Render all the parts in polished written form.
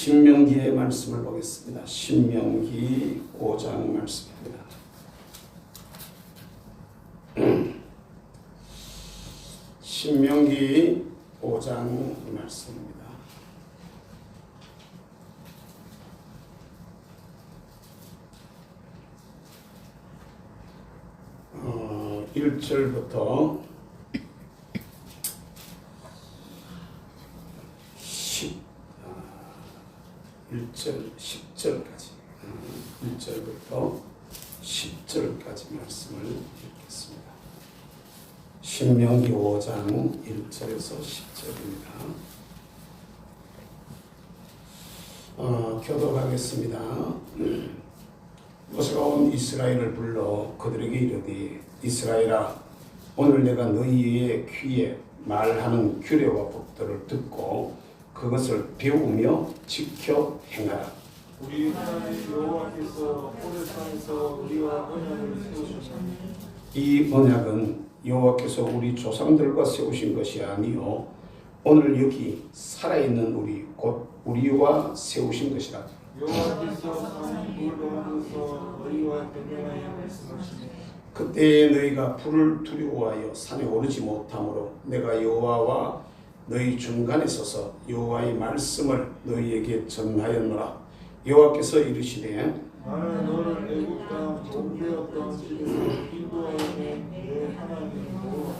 신명기의 말씀을 보겠습니다. 신명기 5장 말씀입니다. 신명기 5장 말씀입니다. 1절부터 10절까지 1절부터 10절까지 말씀을 읽겠습니다. 신명기 5장 1절에서 10절입니다. 교독하겠습니다. 모세가 온 이스라엘을 불러 그들에게 이르되 이스라엘아, 오늘 내가 너희의 귀에 말하는 규례와 법도를 듣고 그것을 배우며 지켜 행하라. 우리 하나님 여호와께서 호렙산에서 우리와 언약을 세우셨나니 이 언약은 여호와께서 우리 조상들과 세우신 것이 아니요 오늘 여기 살아있는 우리 곧 우리와 세우신 것이라. 여호와께서 산 불 가운데서 너희와 변명하여 말씀하시니 그때 너희가 불을 두려워하여 산에 오르지 못하므로 내가 여호와와 너희 중간에 서서 여호와의 말씀을 너희에게 전하였노라. 여호와께서 이르시되 나는 너를 애굽 땅 종되었던 집에서 인도하여낸 내 하나님 여호와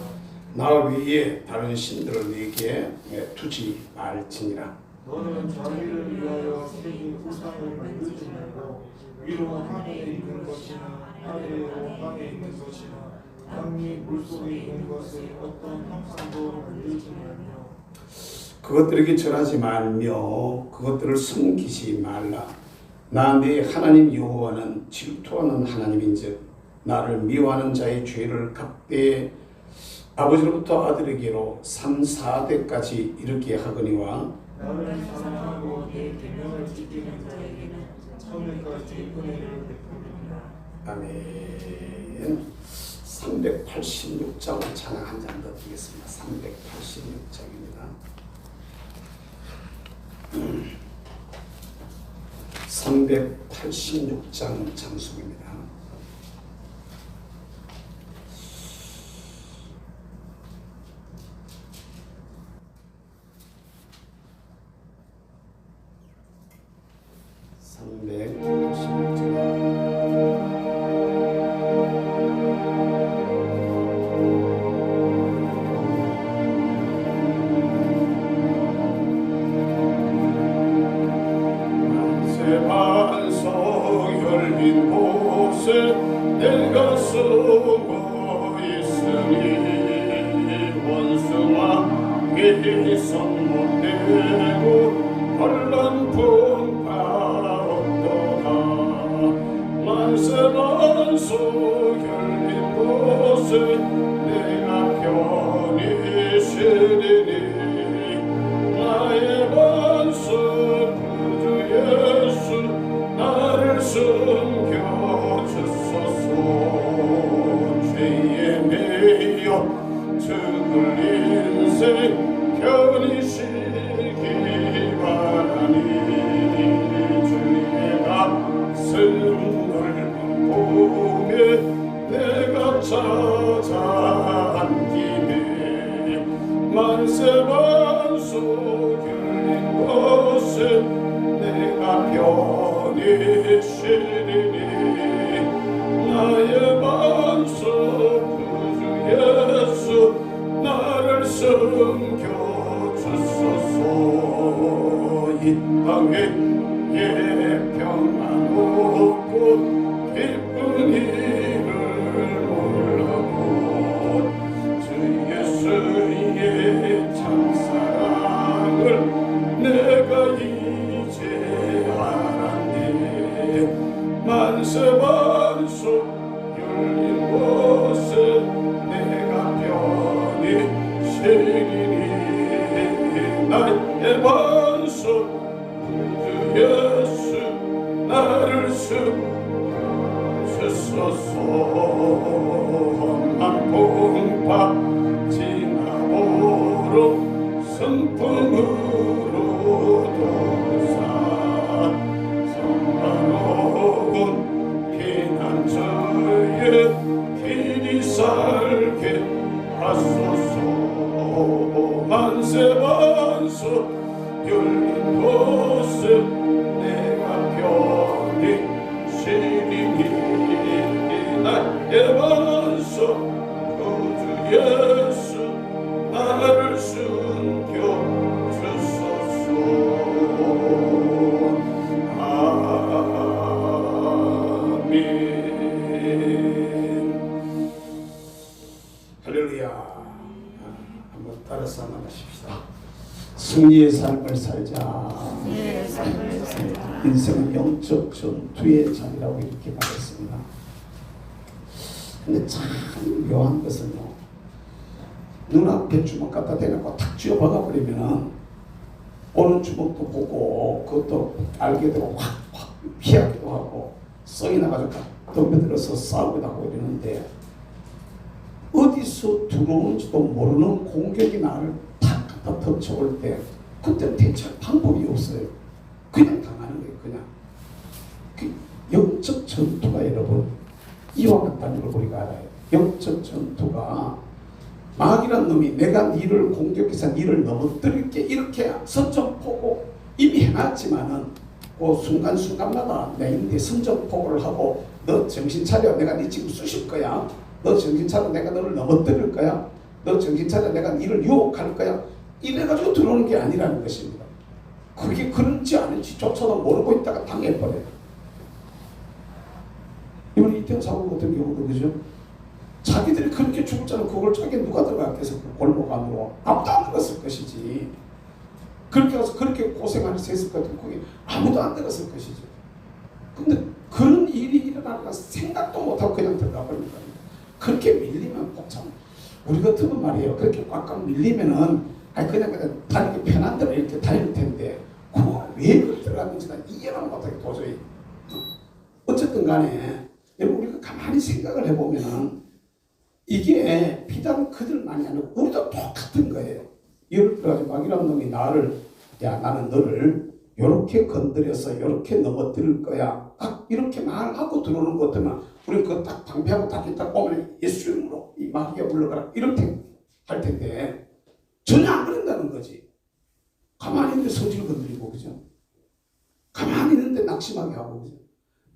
나 외에 다른 신들을 네게 두지 말지니라. 너는 자기를 위하여 새긴 우상을 만들지 말고 위로 하늘에 있는 것이나 아래에 온방에 있는 것이나 땅 위 물속에 있는 것에 어떤 형상도 만들지 말며 그것들에게 절하지 말며 그것들을 섬기지 말라. 나 내 하나님 여호와는 질투하는 하나님인즉 나를 미워하는 자의 죄를 값되 아버지로부터 아들에게로 3, 4대까지 이르게 하거니와 나를 사랑하고 내 계명을 지키는 자에게는 천년까지 은혜를 베푸리라. 아멘. 386장을 찬양 한 장 더 드리겠습니다. 386장입니다. 386장 장송입니다. 내가 숨어 있으니 원수와 위선 못되고 혼란 풍파 없도다. 만세 만소 열린 곳에 내가 편히 쉬리니 나의 만수 구주 예수 나를 숨겨 죄에 매여 죽을 인생 편히 쉬기 바라니 주의 가슴 넓은 봄에 내가 찾아 앉기에 만세 만소 열린 곳에 내가 편히 쉬리니 나의 만수 구주 예수 나를 섬겨 주소서. 이 땅에 평안 없고 기쁜 일을 몰라도 주 예수의 참사랑을 내가 이제 알았네. 만세 만수 열린 곳에 내가 편히 쉬리니 나의 만수 구주 예수 나를 주소서. 험한 풍파 지나보로 성품으로 구도사 평화로운 피난자의 길이 살게 하소서. 만세 만세 열린 곳에 내가 편히 시리니 나의 만세 구주 예수 나를 숨겨 주소서. 아멘. 할렐루야. 한번 따라서 한번 하십시다. 승리의 삶을 살자. 인생은 영적 전투의 자리라고 이렇게 말했습니다. 근데 참 묘한 것은요, 눈앞에 주먹 갖다 대놓고 탁 쥐어 박아버리면은 오는 주먹도 보고 그것도 알게 되고 확 피하기도 하고 성이 나가지고 덤벼들어서 싸우기도 하고 이러는데, 어디서 들어오는지도 모르는 공격이 나를 탁 갖다 덮쳐올 때 그때는 대처할 방법이 없어요. 그냥 당하는 거예요. 그냥. 그 영적 전투가 여러분 이와 같다는 걸 우리가 알아요. 영적 전투가 마귀란 놈이 내가 니를 공격해서 니를 넘어뜨릴게 이렇게 선전포고 이미 해놨지만은 그 순간순간마다 내 인데 선전포고를 하고 너 정신 차려, 내가 니 지금 쑤실 거야. 너 정신 차려, 내가 너를 넘어뜨릴 거야. 너 정신 차려, 내가 니를 유혹할 거야. 이래가지고 들어오는 게 아니라는 것입니다. 그게 그런지 아닌지조차도 모르고 있다가 당해버려요. 이번 이태원 사고 같은 경우도 그죠? 자기들이 그렇게 죽었잖아. 그걸 자기 누가 들어갔겠어? 그 골목 안으로 아무도 안 들어갔을 것이지. 그렇게 가서 그렇게 고생하는 셋을 같은 거기 아무도 안 들어갔을 것이지. 근데 그런 일이 일어나니까 생각도 못하고 그냥 들어가 버린다. 그렇게 밀리면 복잡. 우리 같으면 말이에요. 그렇게 꽉꽉 밀리면은 그냥 다니기 편한 대로 이렇게 다닐 텐데 그거 왜 그렇게 들어갔는지 난 이해를 못하게 도저히. 어쨌든 간에 여러분 우리가 가만히 생각을 해보면은 이게 비단 그들만이 아니고 우리도 똑같은 거예요. 예를 들어가지고 마귀라는 놈이 나를, 야 나는 너를 요렇게 건드려서 요렇게 넘어뜨릴 거야, 딱 이렇게 말하고 들어오는 것 같으면 우리는 그거 딱 방패하고 딱 오면 예수 이름으로 이 마귀가 물러가라 이렇게 할 텐데 전혀 안 그런다는 거지. 가만히 있는데 성질 건드리고, 그죠? 가만히 있는데 낙심하게 하고, 그죠?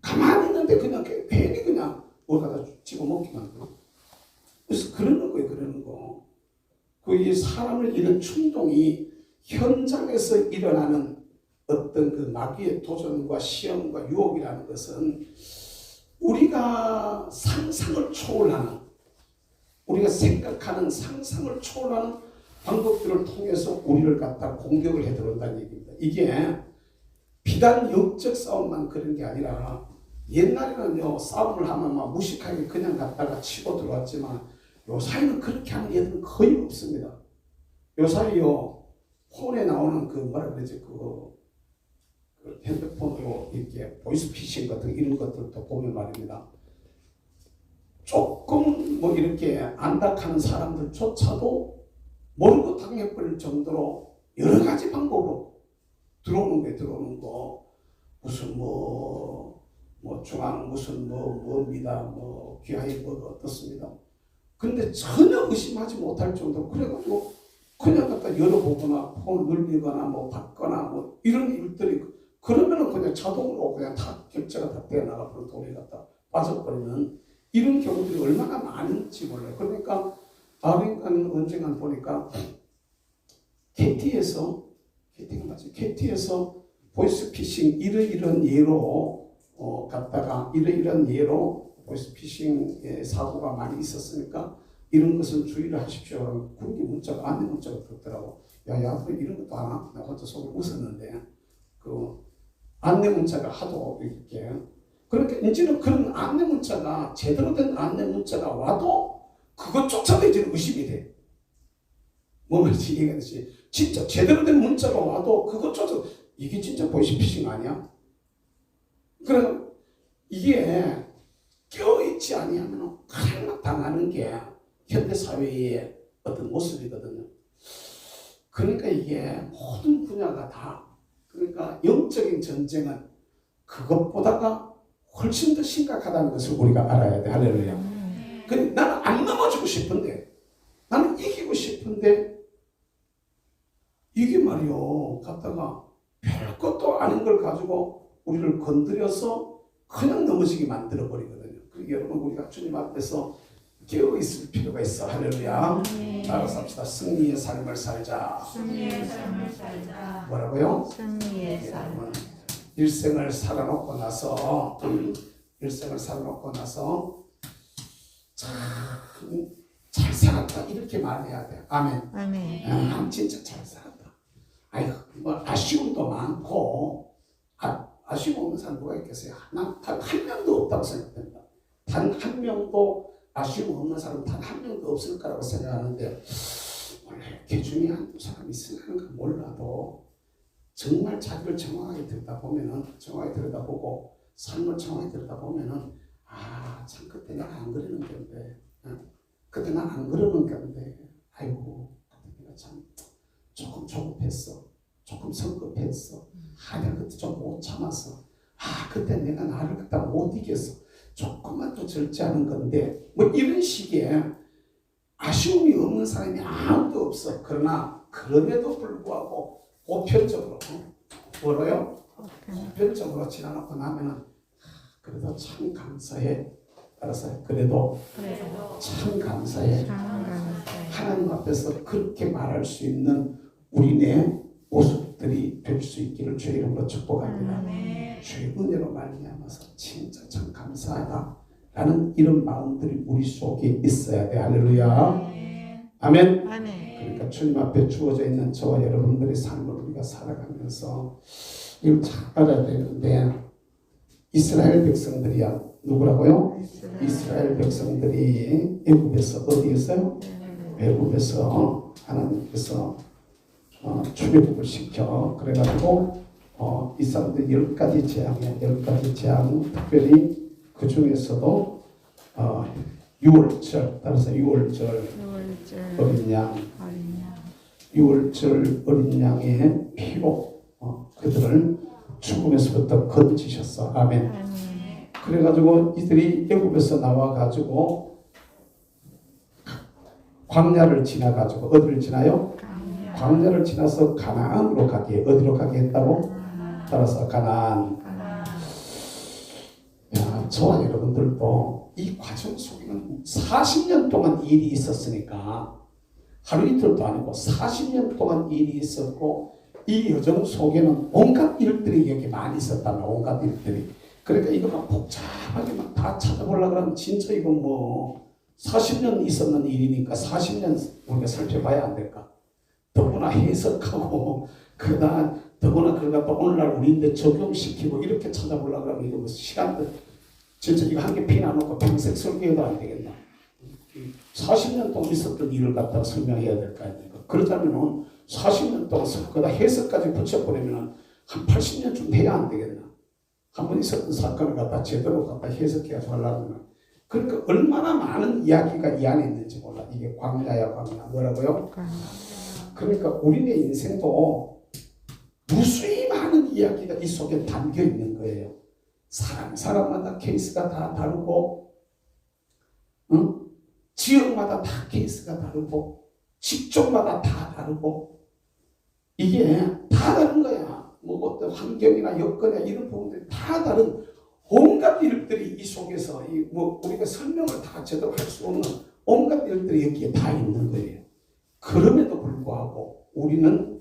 가만히 있는데 그냥 괜히 그냥 뭘 갖다 집어먹기만 하고. 그래서 그러는 거예요, 그러는 거. 이 사람을 이런 충동이 현장에서 일어나는 어떤 그 마귀의 도전과 시험과 유혹이라는 것은 우리가 상상을 초월하는, 우리가 생각하는 상상을 초월하는 방법들을 통해서 우리를 갖다 공격을 해 들어온다는 얘기입니다. 이게 비단 영적 싸움만 그런 게 아니라 옛날에는요, 싸움을 하면 막 무식하게 그냥 갖다가 치고 들어왔지만 요사이는 그렇게 하는 애들은 거의 없습니다. 요사이요, 폰에 나오는 그 뭐라 그러지, 그 핸드폰으로 이렇게 보이스피싱 같은 이런 것들도 보면 말입니다. 조금 뭐 이렇게 안닥하는 사람들조차도 모르고 당해버릴 정도로 여러 가지 방법으로 들어오는 거예요. 들어오는 거 무슨 뭐 중앙 무슨 뭐입니다. 뭐 귀하의 뭐가 어떻습니다. 근데 전혀 의심하지 못할 정도로 그래가지고 그냥 갖다 열어보거나 폰을 늘리거나 뭐 받거나 뭐 이런 일들이, 그러면은 그냥 자동으로 그냥 다 결제가 다 되어 나가버리고 돈이 갖다 빠져버리는 이런 경우들이 얼마나 많은지 몰라요. 그러니까 아르인가는 언젠가 보니까 KT에서 보이스피싱 이런 예로 갖다가 이런 예로 보이스피싱 사고가 많이 있었으니까 이런 것은 주의를 하십시오. 그게 문자가 안내 문자가 들었더라고. 야 이런 것도 하나? 나 혼자 속으로 웃었는데 그 안내 문자가 하도 이렇게, 그러니까 이제는 그런 안내 문자가 제대로 된 안내 문자가 와도 그것조차도 이제는 의심이 돼. 뭐 말인지 얘기하듯이 진짜 제대로 된 문자가 와도 그것조차도 이게 진짜 보이스피싱 아니야? 그럼 이게 껴있지 아니하면 큰일 당하는 게 현대사회의 어떤 모습이거든요. 그러니까 이게 모든 분야가 다 그러니까 영적인 전쟁은 그것보다가 훨씬 더 심각하다는 것을 우리가 알아야 돼. 할렐루야. 근데 나는 안 넘어지고 싶은데, 나는 이기고 싶은데, 이게 말이요, 갖다가 별것도 아닌 걸 가지고 우리를 건드려서 그냥 넘어지게 만들어 버리거든요. 그러니까 여러분, 우리가 주님 앞에서 깨어 있을 필요가 있어. 할렐루야. 따라서 합시다. 승리의 삶을 살자. 승리의 삶을 살자. 뭐라고요? 승리의 삶. 일생을 살아놓고 나서 참 잘 살았다 이렇게 말해야 돼. 아멘. 아멘. 진짜 잘 살았다. 아이고, 뭐 아쉬움도 많고 아쉬움 없는 사람 누가 있겠어요? 난 단 한 명도 없다고 생각된다. 단 한 명도 아쉬움 없는 사람 단 한 명도 없을 거라고 생각하는데, 원래 그 중에 한두 사람이 있으려는 건 몰라도 정말 자기를 정확하게 들여다보고 삶을 정확하게 들여다보면은 참 그때 내가 안 그러는 건데, 그때 난 안 그러는 건데, 아이고 그때 내가 참 조금 조급했어, 조금 성급했어, 내가 그때 좀 못 참았어, 그때 내가 나를 갖다 못 이겼어, 조금만 더 절제하는 건데, 뭐 이런 식의 아쉬움이 없는 사람이 아무도 없어. 그러나 그럼에도 불구하고 보편적으로 뭐로요? 보편적으로 지나놓고 나면은 그래도 참 감사해. 따라서 그래도 참 감사해. 하나님 앞에서 그렇게 말할 수 있는 우리네 모습들이 될 수 있기를 주의 이름으로 축복합니다. 주의 은혜로 말미암아서 진짜 참 감사하다 라는 이런 마음들이 우리 속에 있어야 돼. 할렐루야. 아멘. 그러니까 주님 앞에 주어져 있는 저와 여러분들의 삶을 우리가 살아가면서 이걸 잘 알아야 되는데, 이스라엘 백성들이야. 누구라고요? 이스라엘 백성들이 애굽에서 어디였어요? 애굽에서 하나님께서 출애굽을 시켜. 그래가지고 이 사람들 10가지 재앙이야. 10가지 재앙. 특별히 그 중에서도 6월절, 따라서 6월절 어린 양, 6월절 어린 양의 피로 그들을 죽음에서부터 건지셨어. 아멘. 그래가지고 이들이 애굽에서 나와가지고 광야를 지나가지고 어디를 지나요? 광야를 지나서 가나안으로 가게. 어디로 가게 했다고? 따라서 가나안. 저와 여러분들도 이 과정 속에는 40년 동안 일이 있었으니까, 하루 이틀도 아니고 40년 동안 일이 있었고, 이 여정 속에는 온갖 일들이 여기 많이 있었다면, 온갖 일들이. 그러니까 이거 막 복잡하게 막 다 찾아보려고 하면 진짜 이거 뭐 40년 있었는 일이니까 40년 우리가 살펴봐야 안 될까? 더구나 해석하고 더구나 그걸 갖다 오늘날 우리인데 적용시키고 이렇게 찾아보려고 하면 이거 뭐 시간들 진짜 이거 한 개 피나놓고 평생 설교해도 안 되겠나? 40년 동안 있었던 일을 갖다가 설명해야 될 거 아닙니까? 그렇다면 40년 동안 거기다 해석까지 붙여버리면 한 80년쯤 해야 안 되겠나? 한 번 있었던 사건을 갖다 제대로 갖다 해석해서 하려면, 그러니까 얼마나 많은 이야기가 이 안에 있는지 몰라. 이게 광야야 광야. 뭐라고요? 그러니까 우리의 인생도 무수히 많은 이야기가 이 속에 담겨 있는 거예요. 사람마다 케이스가 다 다르고, 지역마다 다 케이스가 다르고, 직종마다 다 다르고, 이게 다 다른 거야. 뭐 어떤 환경이나 여건이나 이런 부분들이 다 다른 온갖 일들이 이 속에서 뭐 우리가 설명을 다 제대로 할 수 없는 온갖 일들이 여기에 다 있는 거예요. 그럼에도 불구하고 우리는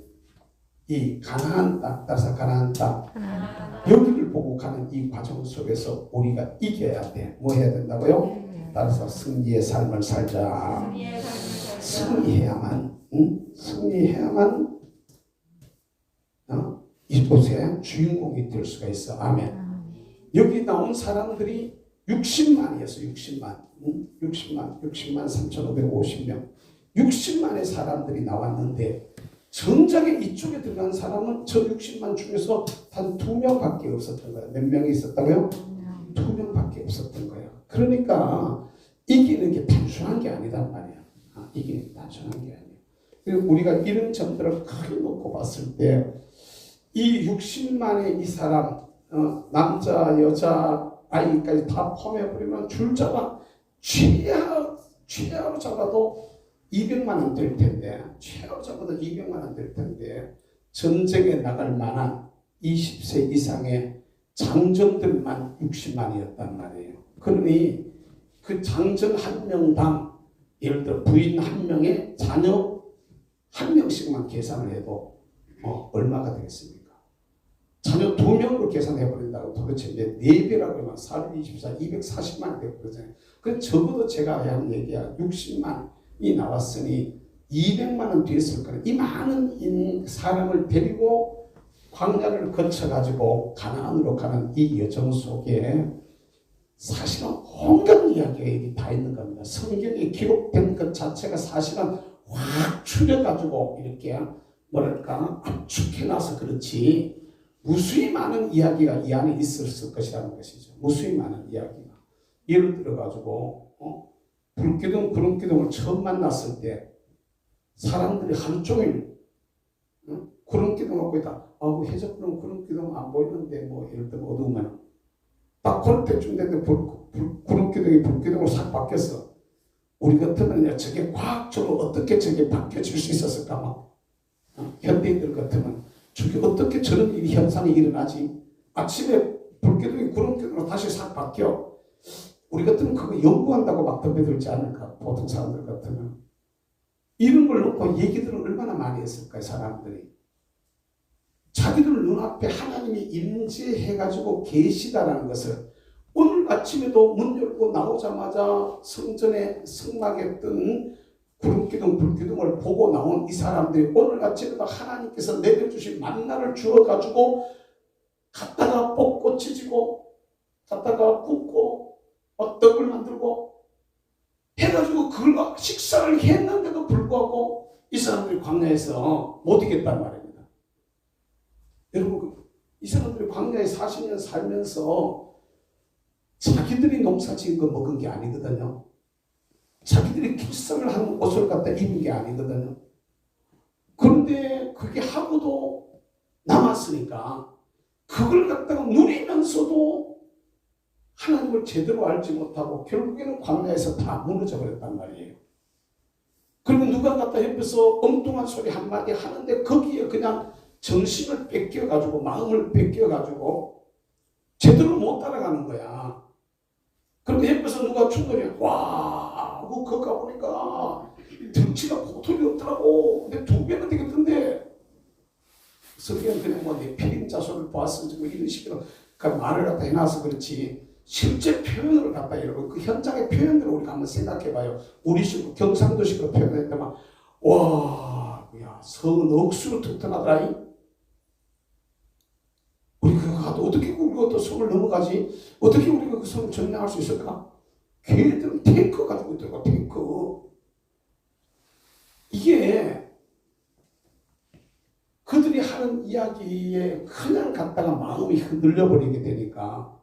이 가나안 땅, 따라서 가나안 땅, 여기를 보고 가는 이 과정 속에서 우리가 이겨야 돼. 뭐 해야 된다고요? 따라서 승리의 삶을 살자. 승리해야만 이곳에 주인공이 될 수가 있어. 아멘. 여기 나온 사람들이 60만이었어. 60만 3,550명. 60만의 사람들이 나왔는데, 정작에 이쪽에 들어간 사람은 저 60만 중에서 단 2명밖에 없었던 거야. 몇 명이 있었다고요? 2명밖에 없었던 거야. 그러니까 이기는 게 단순한 게 아니단 말이야. 이기는 게 단순한 게 아니야. 그리고 우리가 이런 점들을 크게 놓고 봤을 때, 이 60만의 이 사람, 남자, 여자, 아이까지 다 포함해버리면 줄잡아 최하로 잡아도 200만 원 될 텐데, 최하로 잡아도 200만 원 될 텐데, 전쟁에 나갈 만한 20세 이상의 장정들만 60만이었단 말이에요. 그러니 그 장정 한 명당 예를 들어 부인 한 명에 자녀 한 명씩만 계산을 해도 얼마가 되겠습니까? 자녀 2명으로 계산해버린다고 도대체 이제 4배라고 하면 424, 240만 되거든요. 그래서 적어도 제가 한 얘기야 60만이 나왔으니 200만 원 됐을 거예요. 이 많은 사람을 데리고 광야를 거쳐가지고 가나안으로 가는 이 여정 속에 사실은 온갖 이야기가 다 있는 겁니다. 성경에 기록된 것 자체가 사실은 확 추려가지고 이렇게 뭐랄까 압축해놔서 그렇지 무수히 많은 이야기가 이 안에 있었을 것이라는 것이죠. 무수히 많은 이야기가. 예를 들어가지고 불기둥 구름기둥을 처음 만났을 때 사람들이 하루 종일 구름기둥 갖고 있다. 해적구름 구름기둥 안 보이는데 뭐 예를 들어 어두우면 딱 그럴 때쯤 됐는데 구름기둥이 불기둥으로 싹 바뀌었어. 우리 같으면 저게 과학적으로 어떻게 저게 바뀌어질 수 있었을까 막 현대인들 같으면 저게 어떻게 저런 현상이 일어나지? 아침에 불기둥이 구름기둥으로 다시 싹 바뀌어. 우리 같으면 그거 연구한다고 막 덤벼들지 않을까? 보통 사람들 같으면. 이런 걸 놓고 얘기들을 얼마나 많이 했을까요? 사람들이. 자기들 눈앞에 하나님이 임재해가지고 계시다라는 것을 오늘 아침에도 문 열고 나오자마자 성전에 성막했던 구름기둥 불기둥을 보고 나온 이 사람들이 오늘 아침에도 하나님께서 내려주신 만나를 주어가지고 갖다가 볶고 치지고 갖다가 굽고 떡을 만들고 해가지고 그걸 식사를 했는데도 불구하고 이 사람들이 광야에서 못 이겼단 말입니다. 여러분 이 사람들이 광야에 40년 살면서 자기들이 농사 지은 거 먹은 게 아니거든요. 자기들이 길상을 한 옷을 갖다 입은 게 아니거든요. 그런데 그게 하고도 남았으니까 그걸 갖다가 누리면서도 하나님을 제대로 알지 못하고 결국에는 광야에서 다 무너져 버렸단 말이에요. 그리고 누가 갖다 옆에서 엉뚱한 소리 한마디 하는데 거기에 그냥 정신을 뺏겨가지고 마음을 뺏겨가지고 제대로 못 따라가는 거야. 그런데 옆에서 누가 충돌해 와 하고 그거 가보니까 덩치가 보통이 없더라고. 근데 2배는 되겠던데 성경은 그냥 뭐 내 피임자소를 보았으면 뭐 이런 식으로 그 말을 갖다 해놔서 그렇지 실제 표현을 갖다 이러고 그 현장의 표현들을 우리가 한번 생각해봐요. 우리식으로 경상도식으로 표현했다면 와 야 성은 억수로 튼튼하더라. 우리 그거 가도 어떻게 우리가 또 성을 넘어가지? 어떻게 우리가 그 성을 점령할 수 있을까? 걔들은 탱크 가지고 있더라고. 탱크. 이게 그들이 하는 이야기에 그냥 갖다가 마음이 흔들려버리게 되니까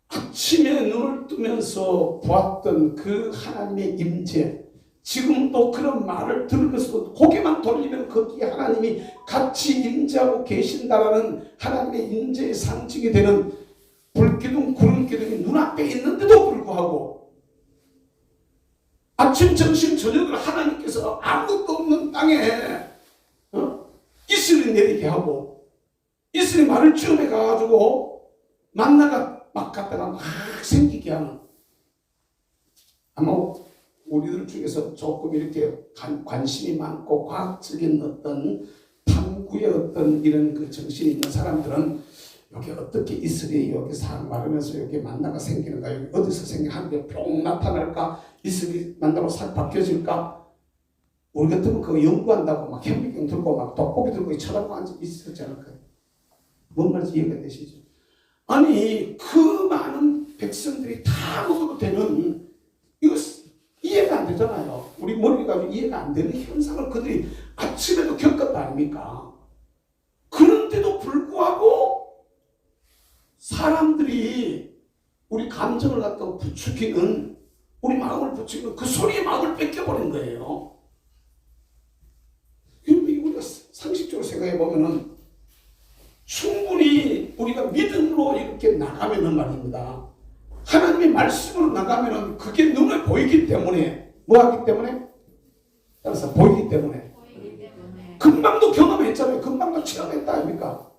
아침에 눈을 뜨면서 보았던 그 하나님의 임재, 지금도 그런 말을 들으면서도 고개만 돌리면 거기에 하나님이 같이 임재하고 계신다라는 하나님의 임재의 상징이 되는 불기둥 구름기둥이 눈앞에 있는데도 불구하고 아침 점심 저녁을 하나님께서 아무것도 없는 땅에 이슬이 내리게 하고 이슬이 말을 쯤에 가가지고 만나가 막 갖다가 막 생기게 하는 아마 우리들 중에서 조금 이렇게 관심이 많고 과학적인 어떤 탐구의 어떤 이런 그 정신이 있는 사람들은 여기 어떻게 이슬이 여기 싹 마르면서 여기 만나가 생기는가, 여기 어디서 생기는가, 뿅 나타날까, 이슬이 만나로 싹 바뀌어질까. 우리 같으면 그거 연구한다고 막 현미경 들고 막 돋보기 들고 쳐다보고 앉아 있었지 않을까요? 뭔 말인지 이해가 되시죠? 아니 그 많은 백성들이 다 먹어도 되는 이거 이해가 안 되잖아요. 우리 머리가 이해가 안 되는 현상을 그들이 아침에도 겪었다 아닙니까? 그런데도 불구하고 사람들이 우리 감정을 갖다가 부추기는, 우리 마음을 부추기는 그 소리에 마음을 뺏겨버린 거예요. 우리가 상식적으로 생각해 보면은 충분히 우리가 믿음으로 이렇게 나가면은 말입니다. 하나님의 말씀으로 나가면은 그게 눈에 보이기 때문에 뭐 하기 때문에? 따라서 보이기 때문에 금방도 경험했잖아요. 금방도 체험했다 아닙니까?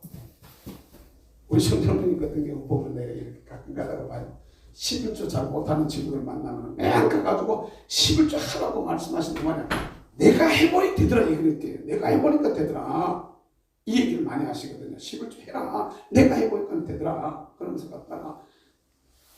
우리 성령님 같은 경우 보면 내가 이렇게 가끔 가다가 봐요. 11조 잘 못하는 친구들 만나면 맨 가가지고 11조 하라고 말씀하시는 말이야. 내가 해보니 되더라. 이렇게 내가 해보니까 되더라. 이 얘기를 많이 하시거든요. 11조 해라. 내가 해보니까 되더라. 그러면서 갖다가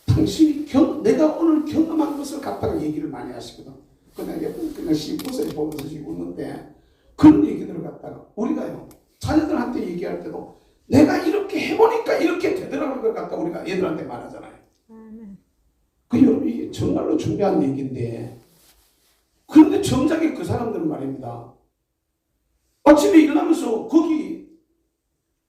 당신이 내가 오늘 경험한 것을 갖다가 얘기를 많이 하시거든. 그냥 19세 보면서 지금 웃는데 그런 얘기들을 갖다가 우리가요 자녀들한테 얘기할 때도 내가 이렇게 해보니까 이렇게 되더라는 걸 갖다 우리가 얘들한테 말하잖아요. 그 여러분 이게 정말로 중요한 얘기인데 그런데 정작에 그 사람들은 말입니다. 아침에 일어나면서 거기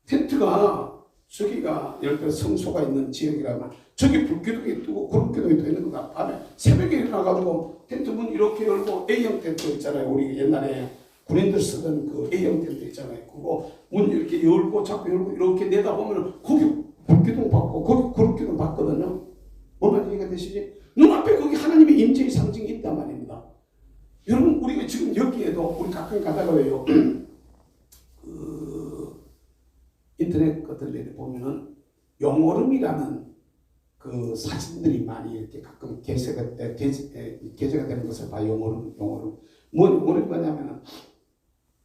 텐트가 저기가 예를 들어 성소가 있는 지역이라면 저기 불기둥이 뜨고 구름기둥이 떠 있는 거다. 밤에 새벽에 일어나가지고 텐트 문 이렇게 열고 A형 텐트 있잖아요. 우리 옛날에 군인들 쓰던 그 A형 텐트 있잖아요. 그거 문 이렇게 열고 자꾸 열고 이렇게 내다보면 거기 불기둥 받고 거기 구름기둥 받거든요. 뭔 얘기가 되시지? 눈앞에 거기 하나님의 임재의 상징이 있단 말입니다. 여러분 우리가 지금 여기에도 우리 가끔 가다가 왜요? 인터넷 것들 보면은 용오름이라는 그 사진들이 많이 이렇게 가끔 게재가 되는 것을 봐. 용오름. 뭐 용오름이 뭐냐면은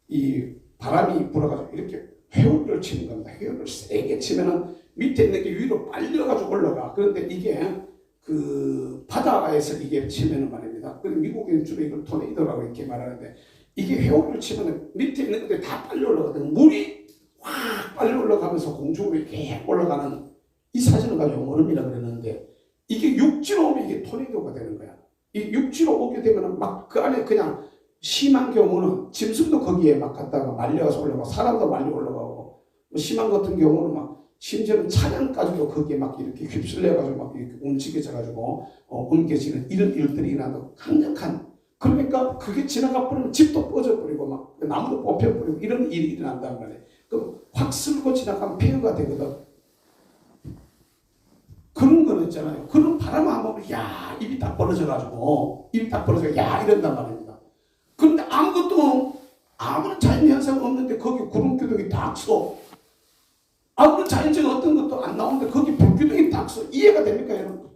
이 바람이 불어가지고 이렇게 회오리를 치는 겁니다. 회오리를 세게 치면은 밑에 있는 게 위로 빨려가지고 올라가. 그런데 이게 그 바다에서 이게 치면은 말입니다. 그리고 미국인 주로 이걸 토네이도라고 이렇게 말하는데 이게 회오리를 치면은 밑에 있는 것들이 다 빨려 올라가거든요. 물이 확 빨려 올라가면서 공중으로 이렇게 올라가는 이 사진을 가지고 용오름이라고 그랬는데 이게 육지로 오면 이게 토네이도가 되는 거야. 이 육지로 오게 되면은 막 그 안에 그냥 심한 경우는 짐승도 거기에 막 갔다가 말려서 올라가고 사람도 말려 올라가고 심한 같은 경우는 막 심지어는 차량까지도 거기에 막 이렇게 휩쓸려가지고 막 이렇게 움직여져가지고 옮겨지는 이런 일들이 일어나고 강력한 그러니까 그게 지나가 버리면 집도 꺼져버리고 막 나무도 뽑혀버리고 이런 일이 일어난단 말이에요. 그럼 확 쓸고 지나가면 폐허가 되거든. 그런 거는 있잖아요. 그런 바람 한번 보면 야 입이 딱 벌어져가지고 야 이런단 말입니다. 그런데 아무것도 아무런 자연현상 없는데 거기 구름기둥이 딱 서. 아무런 자연적 어떤 것도 안 나오는데 거기 불기둥이 딱 서. 이해가 됩니까 여러분?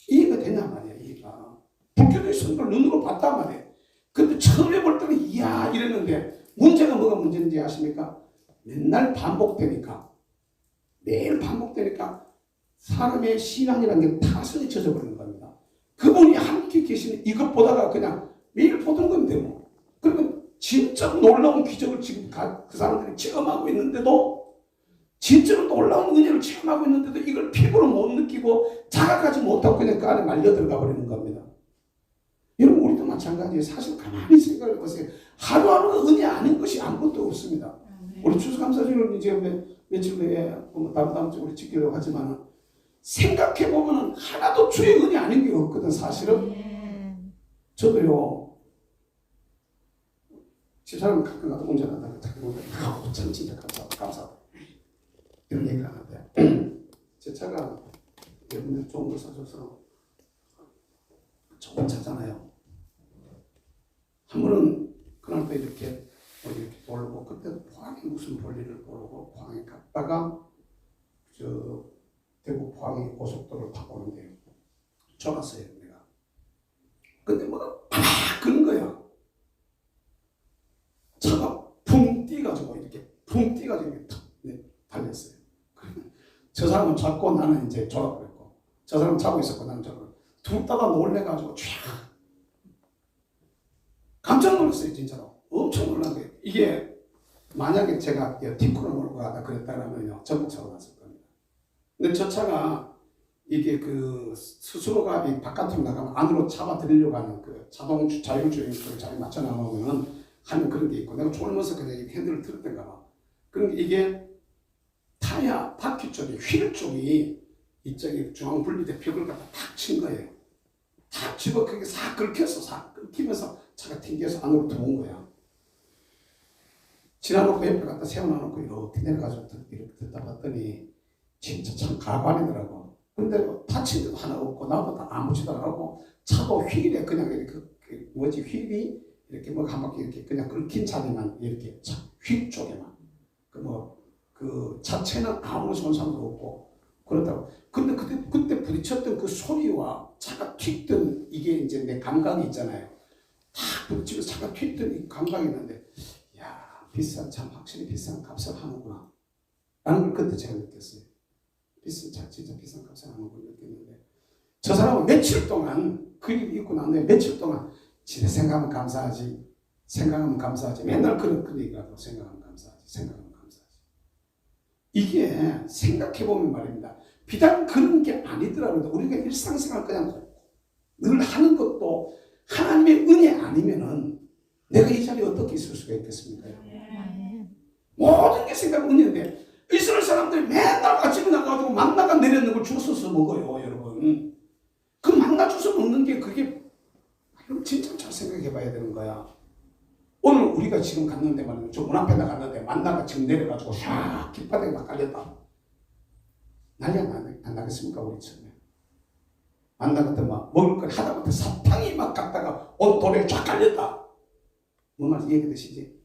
이해가 되냐 말이야. 이해가. 불기둥이 선 걸 눈으로 봤단 말이에요. 근데 처음에 볼 때는 이야 이랬는데 문제가 뭐가 문제인지 아십니까? 맨날 반복되니까 매일 반복되니까 사람의 신앙이라는 게 타성이 쳐져버리는 겁니다. 그분이 함께 계시는 이것 보다가 그냥 매일 보던 건데 뭐. 그러니까 진짜 놀라운 기적을 지금 그 사람들이 체험하고 있는데도 진짜로 놀라운 은혜를 체험하고 있는데도 이걸 피부로 못 느끼고 자각하지 못하고 그냥 그 안에 말려 들어가 버리는 겁니다. 여러분 우리도 마찬가지예요. 사실 가만히 생각해 보세요. 하루하루가 은혜 아닌 것이 아무것도 없습니다. 우리 추수감사절을 이제 며칠 후에 다음 주에 우리 지키려고 하지만 생각해 보면 하나도 주의 은혜 아닌 게 없거든 사실은. 저도요. 집사람 가끔 가도 운전하다가 자꾸 보면 참 진짜 감사하다 이런 얘기를 하는데 제 차가 여러분들 좋은 걸 사줘서 좋은 차잖아요. 한 번은 그날도 이렇게 돌고 그때 포항에 무슨 볼일을 보려고 포항에 갔다가 저 대구 포항에 고속도로를 타고 오는데 좋았어요 내가. 근데 뭐가 팍 그런 거야. 차가 붕 뛰가지고 이렇게 달렸어요. 저 사람은 잡고 나는 이제 졸아버렸고 저 사람은 잡고 있었고 나는 졸아버렸고 둘 다가 놀래가지고 쫙 깜짝 놀랐어요 진짜로. 엄청 놀란 거예요. 이게 만약에 제가 티쿠를 몰고 가다 그랬다면요 전복사고 났을 겁니다. 근데 저 차가 이게 그 스스로가 이 바깥으로 나가면 안으로 잡아들이려고 하는 그 자동 자율주행을 잘 맞춰 나가면 하는 그런 게 있고 내가 졸면서 그냥 핸들을 틀었던가 봐. 그러니까 이게 타야 바퀴 쪽에 휠 쪽이 이쪽에 중앙 분리대 벽을 갖다 탁 친 거예요. 탁 치고 그게 싹 긁혀서 싹 긁히면서 차가 튕겨서 안으로 들어온 거야. 지나놓고 옆에 갖다 세워놔놓고 이렇게 내려가서 이렇게 듣다 봤더니 진짜 참 가관이더라고. 근데 다친 데도 하나 없고 나보다 아무지도 안 하고 차도 휠에 그냥 이렇게 뭐지 휠이 이렇게 뭐 한 바퀴 이렇게 그냥 긁힌 차에만 이렇게 휠 쪽에만 그 자체는 아무 손상도 없고 그렇다고. 근데 그때 부딪혔던 그 소리와 차가 튀던 이게 이제 내 감각이 있잖아요. 다 부딪히고 차가 튀던 이 감각이 있는데 야 참 확실히 비싼 값을 하는구나 라는 걸 그때 제가 느꼈어요. 진짜 비싼 값을 하는 걸 느꼈는데 저 사람은 며칠 동안 그 일 있고 난 후에 며칠 동안 진짜 생각하면 감사하지 맨날 그런 얘기하고 생각하면 감사하지 이게 생각해보면 말입니다. 비단 그런 게 아니더라도 우리가 일상생활 그냥 늘 하는 것도 하나님의 은혜 아니면은 내가 이 자리에 어떻게 있을 수가 있겠습니까? 모든 게 생각 은혜인데 이스라엘 사람들이 맨날 아침에 나가가지고 만나가 내려있는 걸 주워서 먹어요, 여러분. 그 만나 주워 먹는 게 그게 진짜 잘 생각해 봐야 되는 거야. 오늘 우리가 지금 갔는데 말이야, 저 문 앞에 나갔는데 만나가 지금 내려가지고 샥 길바닥에 막 깔렸다. 난리 안 나겠습니까, 우리 처음에? 만나 같은 막 먹을 걸 하다못해 사탕이 막 갔다가 온돌에 쫙 깔렸다. 뭔 말인지 이해되시지?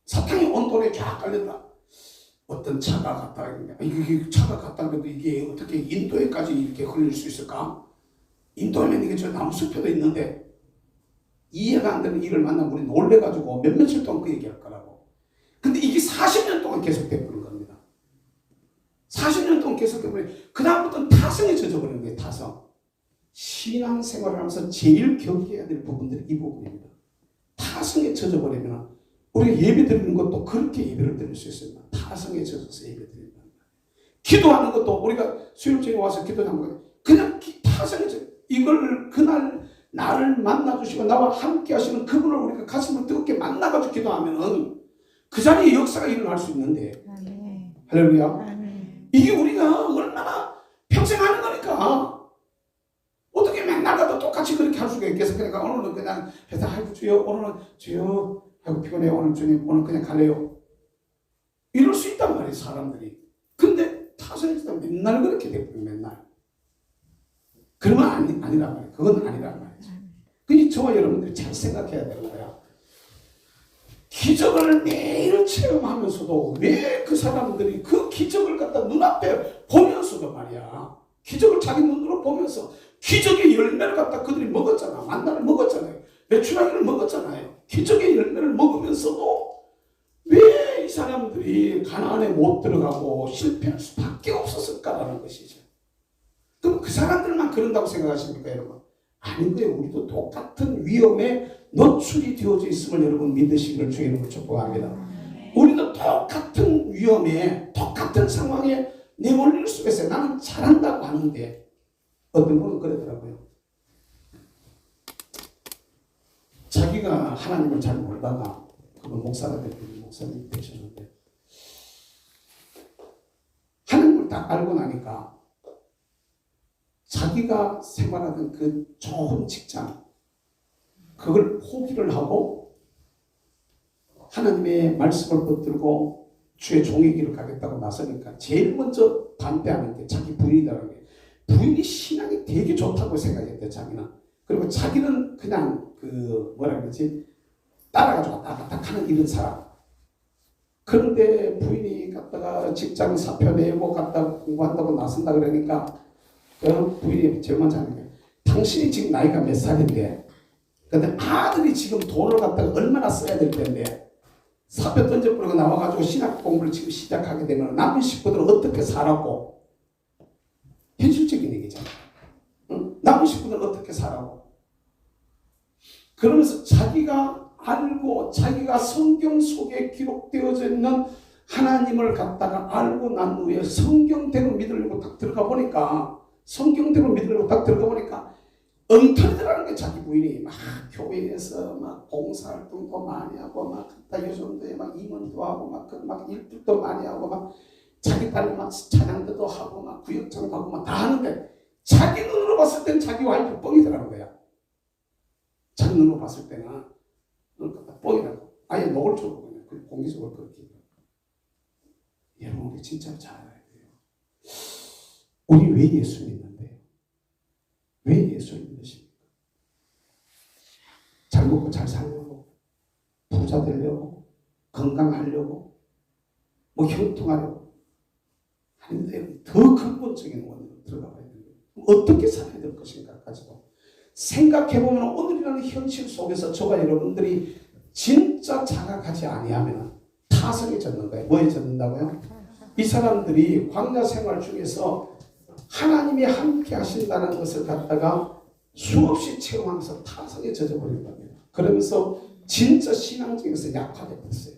사탕이 온돌에 쫙 깔렸다. 어떤 차가 갔다 이게 차가 갔다 그래도 이게 어떻게 인도에까지 이렇게 흘릴 수 있을까? 인도에는 이게 저 나무 숲에도 있는데 이해가 안 되는 일을 만나면 우리 놀래가지고 몇 며칠 동안 그 얘기할 거라고. 근데 이게 40년 동안 계속되는 겁니다. 40년 동안 계속되면 그다음부터는 타성에 젖어버리는 거예요. 타성. 신앙생활을 하면서 제일 경계해야 될 부분들이 이 부분입니다. 타성에 젖어버리면 우리가 예배 드리는 것도 그렇게 예배를 드릴 수 있습니다. 타성에 젖어서 예배 드린다. 기도하는 것도 우리가 수요일에 와서 기도하는 거 그냥 타성에 젖어. 이걸 그날 나를 만나주시고 나와 함께 하시는 그분을 우리가 가슴을 뜨겁게 만나가지고 기도하면은 그 자리에 역사가 일어날 수 있는데 할렐루야. 이게 우리가 얼마나 평생 하는 거니까 어떻게 맨날 가도 똑같이 그렇게 할 수가 있겠어. 그러니까 오늘은 그냥 해서 아이고 주여 오늘은 주여 아이고 피곤해요 오늘 주님 오늘 그냥 갈래요 이럴 수 있단 말이에요 사람들이. 근데 타성에서 맨날 그렇게 돼버려 맨날. 그러면 아니란 말이에요. 그건 아니란 말이죠. 그러니 저와 여러분들이 잘 생각해야 되는 거야. 기적을 매일 체험하면서도 왜 그 사람들이 그 기적을 갖다 눈앞에 보면서도 말이야. 기적을 자기 눈으로 보면서 기적의 열매를 갖다 그들이 먹었잖아. 만나를 먹었잖아요. 메추라기를 먹었잖아요. 기적의 열매를 먹으면서도 왜 이 사람들이 가나안에 못 들어가고 실패할 수밖에 없었을까라는 것이죠. 그럼 그 사람들만 그런다고 생각하십니까 여러분? 아닌 거예요. 우리도 똑같은 위험에 노출이 되어져 있음을 여러분 믿으시기를 주의 이름으로 축복합니다. 우리도 똑같은 위험에 똑같은 상황에 내몰릴 수가 있어요. 나는 잘한다고 하는데 어떤 분은 그러더라고요. 자기가 하나님을 잘 모르다가 그분 목사가 되고 목사님이 되셨는데 하나님을 딱 알고 나니까 자기가 생활하던 그 좋은 직장 그걸 포기를 하고 하나님의 말씀을 붙들고 주의 종의 길을 가겠다고 나서니까 제일 먼저 반대하는 게 자기 부인이라는 게 부인이 신앙이 되게 좋다고 생각했대 자기는. 그리고 자기는 그냥 그 뭐라 그러지 따라가지고 왔다 갔다 하는 이런 사람. 그런데 부인이 갔다가 직장 사표 내고 갔다 공부한다고 나선다 그러니까 그 부인이 제일 먼저 하는 거예요. 당신이 지금 나이가 몇 살인데 근데 아들이 지금 돈을 갖다가 얼마나 써야 될 텐데 사표 던져버리고 나와가지고 신학 공부를 지금 시작하게 되면 남은 식구들은 어떻게 살았고 현실적인 얘기잖아. 응? 남은 식구들은 어떻게 살았고 그러면서 자기가 알고 자기가 성경 속에 기록되어져 있는 하나님을 갖다가 알고 난 후에 성경대로 믿으려고 딱 들어가 보니까 엉터리더라는 게 자기 부인이 막 교회에서 막 봉사활동도 많이 하고 막 요즘도에 막 임원도 하고 막 일들도 많이 하고 막 자기 딸이 막 찬양도 하고 막 구역장도 하고 막 다 하는데 자기 눈으로 봤을 땐 자기 와이프 뻥이더라는 거야. 자기 눈으로 봤을 때는 뻥이라고 아예 녹을 쳐고 그냥 공개적으로 그렇게 해요. 여러분 우리 진짜 잘 알아야 돼요. 우리 왜 예수 믿는데요? 왜 예수를 믿으십니까? 잘 먹고 잘 살려고, 부자 되려고, 건강하려고, 뭐 형통하려고 하는데 더 근본적인 원인으로 들어가 봐야 돼요. 어떻게 살아야 될 것인가까지도 생각해보면 오늘이라는 현실 속에서 저와 여러분들이 진짜 자각하지 아니하면 타성에 젖는 거예요. 뭐에 젖는다고요? 이 사람들이 광야 생활 중에서 하나님이 함께 하신다는 것을 갖다가 수없이 체험하면서 타성에 젖어버린 겁니다. 그러면서 진짜 신앙적에서 약화돼 버렸어요.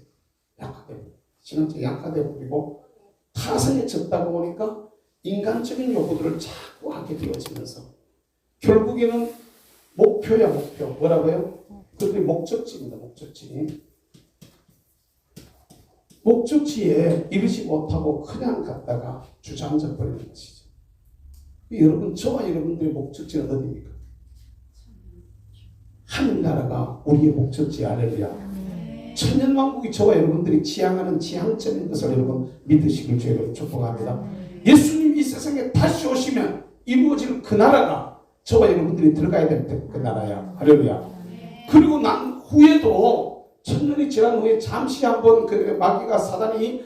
신앙적이 약화돼 버리고 타성에 젖다 보니까 인간적인 요구들을 자꾸 하게 되어지면서 결국에는 목표야 목표. 뭐라고요? 그게 목적지입니다. 목적지에 이르지 못하고 그냥 갔다가 주저앉아 버리는 것이죠. 여러분, 저와 여러분들의 목적지는 어디입니까? 하늘나라가 우리의 목적지. 할렐루야. 천년왕국이 저와 여러분들이 지향하는 지향점인 것을 여러분 믿으시길 주의로 축복합니다. 예수님 이 세상에 다시 오시면 이루어질 그 나라가 저와 여러분들이 들어가야 될 그 나라야. 할렐루야. 그리고 난 후에도 천년이 지난 후에 잠시 한번 그 마귀가 사단이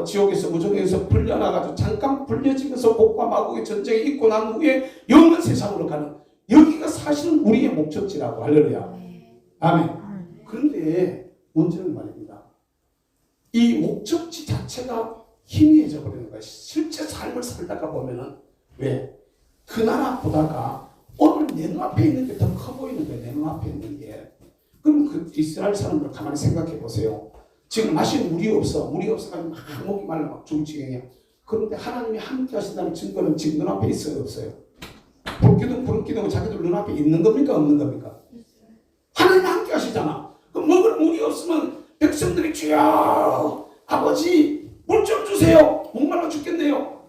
지옥에서 무정에서 풀려나가지고 잠깐 불려지면서 복과 마귀의 전쟁이 있고 난 후에 영원 세상으로 가는 여기가 사실은 우리의 목적지라고. 할렐루야. 아멘. 그런데 문제는 말입니다. 이 목적지 자체가 희미해져 버리는 거예요. 실제 삶을 살다가 보면은 왜? 그 나라 보다가 오늘 내 눈앞에 있는 게 더 커 보이는 거예요. 내 눈앞에 있는 게. 그럼 그 이스라엘 사람들 가만히 생각해 보세요. 지금 마실 물이 없어가지고 막 목이 말라 막 죽을 지경이야. 그런데 하나님이 함께 하신다는 증거는 지금 눈앞에 있어요, 없어요? 불기둥 자기들 눈앞에 있는 겁니까, 없는 겁니까? 하나님이 함께 하시잖아. 그럼 먹을 물이 없으면 백성들이 주여 아버지 물 좀 주세요. 목말라 죽겠네요.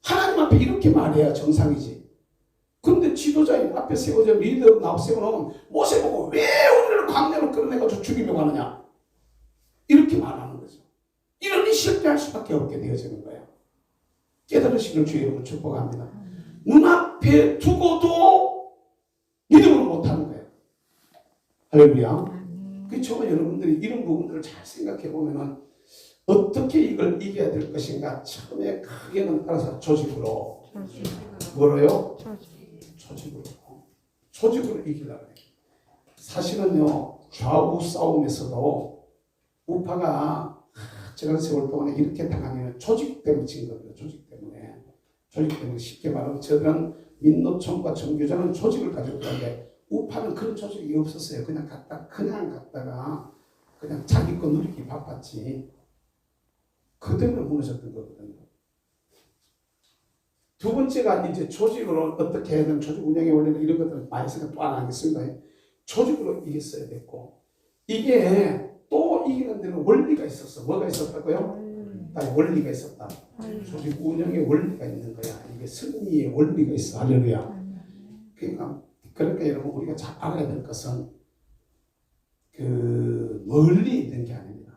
하나님 앞에 이렇게 말해야 정상이지. 그런데 지도자인 앞에 세워져 리더 세워놓으면 모세 보고 왜 우리를 광야로 끌어내가지고 죽이려고 하느냐 이렇게 말하는 거죠. 이러니 실패할 수밖에 없게 되어지는 거예요. 깨달으시길 주의 이름으로 축복합니다. 눈앞에 두고도 믿음을 못하는 거예요. 할렐루야. 그 저와 여러분들이 이런 부분들을 잘 생각해 보면은 어떻게 이걸 이겨야 될 것인가. 처음에 크게는 따라서 조직으로. 뭐로요? 조직으로 이기려고 해요. 사실은요, 좌우 싸움에서도 우파가 지난 세월 동안에 이렇게 당하면 조직 때문에 진 겁니다. 조직 때문에 쉽게 말하면 저들은 민노총과 정교자는 조직을 가지고 있는데 우파는 그런 조직이 없었어요. 그냥 갔다가 그냥 자기 거 누리기 바빴지. 그 때문에 무너졌던 거거든요. 두 번째가 이제 조직으로 어떻게 해야 되는 조직 운영의 원리는 이런 것들을 많이 생각 또 안 하겠습니다. 조직으로 이겼어야 됐고 이게 또 이기는 데는 원리가 있었어. 뭐가 있었다고요? 원리가 있었다. 조직 운영의 원리가 있는 거야. 이게 승리의 원리가 있어. 할렐루야. 그러니까 여러분 우리가 잘 알아야 될 것은 그 멀리 있는 게 아닙니다.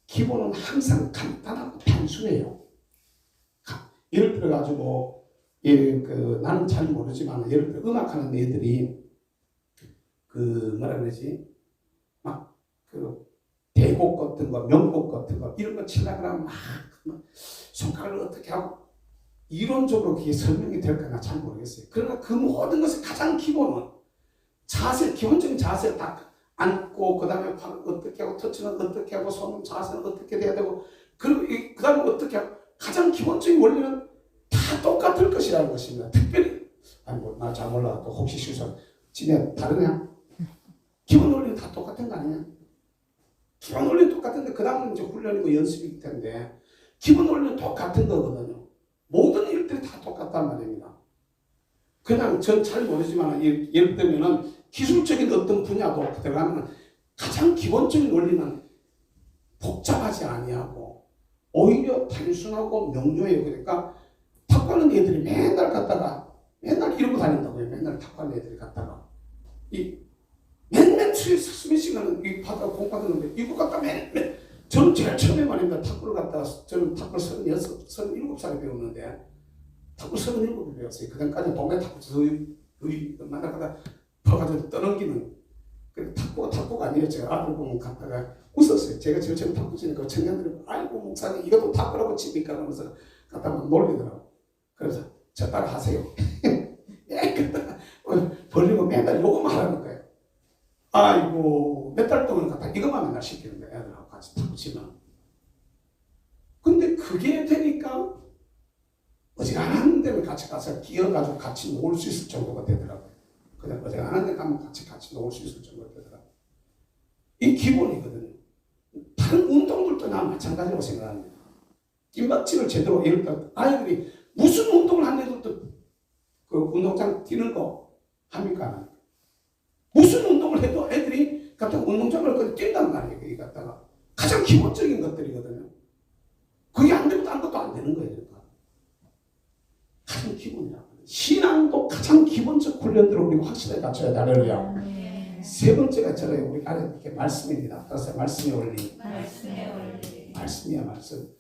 기본은 항상 간단하고 단순해요. 예를 들어 가지고 나는 잘 모르지만 예를 들어 음악하는 애들이 뭐라 그러지? 막 대곡 같은 거, 명곡 같은 거 이런 거 치려고 하면 막 손가락을 어떻게 하고 이론적으로 그게 설명이 될까 잘 모르겠어요. 그러나 그 모든 것의 가장 기본은 기본적인 자세를 딱 앉고 그 다음에 팔을 어떻게 하고 터치는 어떻게 하고 손 자세는 어떻게 돼야 되고 그 다음에 어떻게 하고 가장 기본적인 원리는 다 똑같을 것이라는 것입니다. 특별히 나 잘 몰라. 또 혹시 실수 지네 다르냐? 기본 원리는 다 똑같은 거 아니냐? 기본 원리는 똑같은데 그 다음은 이제 훈련이고 연습이기 때문에 기본 원리는 똑같은 거거든요. 모든 일들이 다 똑같단 말입니다. 그냥 전 잘 모르지만 예를 들면은 기술적인 어떤 분야도 들어가면 가장 기본적인 원리는 복잡하지 아니하고 오히려 단순하고 명료해요. 그러니까 탁구하는 애들이 맨날 이러고 다닌다고요. 맨날 탁구하는 애들이 갔다가 맨 수업 시간은 이 바다 공 받는데 이거 갖다 맨 저는 제일 처음에 말입니다. 탁구를 갔다가 저는 탁구를 37살에 배웠는데 탁구 37에 배웠어요. 그 전까지 동네 탁구 만나다가 퍼가지고 떠넘기는 그 탁구가 아니에요. 제가 아들 보면 갔다가 웃었어요. 제가 제일 처음 탁구 치니까 청년들이 아이고 목사님 이것도 탁구라고 칩니까? 하면서 갔다가 놀리더라고. 그래서 저 따라 하세요. 벌리고 맨날 요거만 하라는 거예요. 아이고 몇 달 동안 갔다 이것만 맨날 시키는 거예요. 애들하고 같이 탁구 치면. 근데 그게 되니까 어지간한 데면 같이 가서 기어가지고 같이 놀 수 있을 정도가 되더라고요. 그냥 어지간한 데 가면 같이 놀 수 있을 정도가 되더라고요. 이 기본이거든요. 다른 운동들도 나 마찬가지라고 생각합니다. 김박지를 제대로 예를 들어 아이들이 무슨 운동을 하는 애들도 그 운동장 뛰는 거 합니까? 무슨 운동을 해도 애들이 갑자기 운동장을 뛴단 말이에요. 거기 갔다가 가장 기본적인 것들이거든요. 그게 안 되면 딴 것도 안 되는 거예요. 그러니까. 가장 기본이라고. 신앙도 가장 기본적 훈련들을 우리가 확실하게 갖춰야 돼. 할렐루야. 세 번째가 저래요. 우리 안에 이렇게 말씀입니다. 따라서 말씀의 원리. 말씀이야 말씀.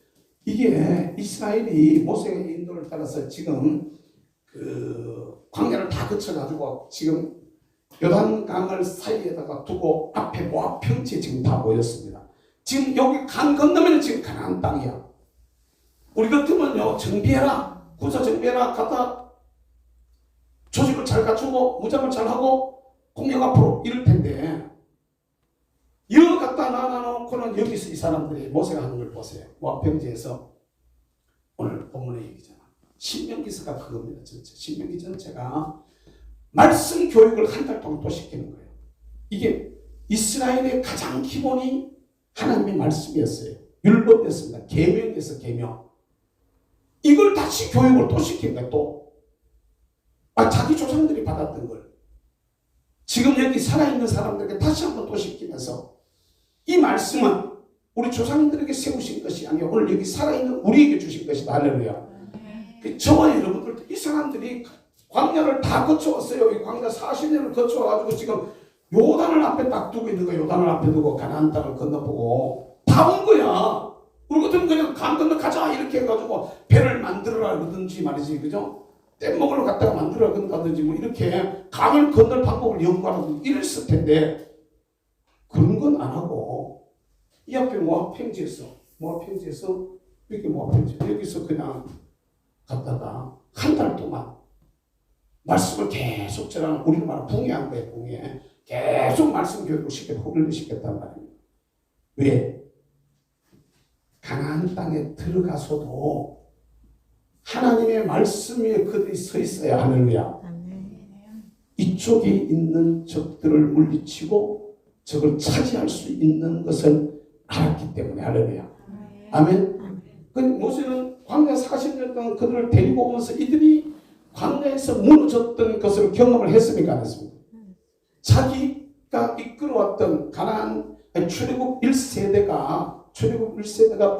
이게 이스라엘이 모세의 인도를 따라서 지금 그 광야를 다 거쳐가지고 지금 요단강을 사이에다가 두고 앞에 모압 평지에 지금 다 모였습니다. 지금 여기 강 건너면 지금 가나안 땅이야. 우리 같으면요 정비해라, 구사 정비해라, 갖다 조직을 잘 갖추고 무장을 잘 하고 공격 앞으로 이럴 텐데 여기 갖다 놔놓고는 여기서 이 사람들이 모세가 하는 걸 보세요. 모압 평지에서 오늘 본문의 얘기잖아. 신명기서가 그겁니다. 전체 신명기 전체가 말씀 교육을 한 달 동안 또 시키는 거예요. 이게 이스라엘의 가장 기본이 하나님의 말씀이었어요. 율법이었습니다. 계명이었어. 계명. 이걸 다시 교육을 또 시킨 거예요. 또 자기 조상들이 받았던 걸 지금 여기 살아있는 사람들에게 다시 한번 또 시키면서 이 말씀은 우리 조상들에게 세우신 것이 아니라 오늘 여기 살아있는 우리에게 주신 것이다. 할렐루야. 저와 여러분들도 이 사람들이 광야를 다 거쳐왔어요. 이 광야 40년을 거쳐와가지고 지금 요단을 앞에 딱 두고 있는 거예요. 요단을 앞에 두고 가나안 땅을 건너보고 다 온 거야. 우리 같으면 그냥 강 건너 가자 이렇게 해가지고 배를 만들어라 그러든지 말이지, 그죠? 뗏목을 갖다가 만들어라 그런다든지 뭐 이렇게 강을 건널 방법을 연구하라든지 이랬을 텐데 그런 건 안 하고 이 앞에 모압 평지에서 이렇게 모압 평지 여기서 그냥 갔다가 한 달 동안 말씀을 계속 전하는 우리가 말하는 붕해한 거예요. 붕해. 계속 말씀 교육을 시켰단 말입니다. 왜? 가나안 땅에 들어가서도 하나님의 말씀 위에 그들이 서 있어야 할렐루야. 이쪽에 있는 적들을 물리치고 적을 차지할 수 있는 것을 알았기 때문에 할렐루야. 아멘. 그 모세는 광야 40년 동안 그들을 데리고 오면서 이들이 광야에서 무너졌던 것을 경험을 했습니까? 안 했습니까? 자기가 이끌어왔던 가나안 출애굽 1세대가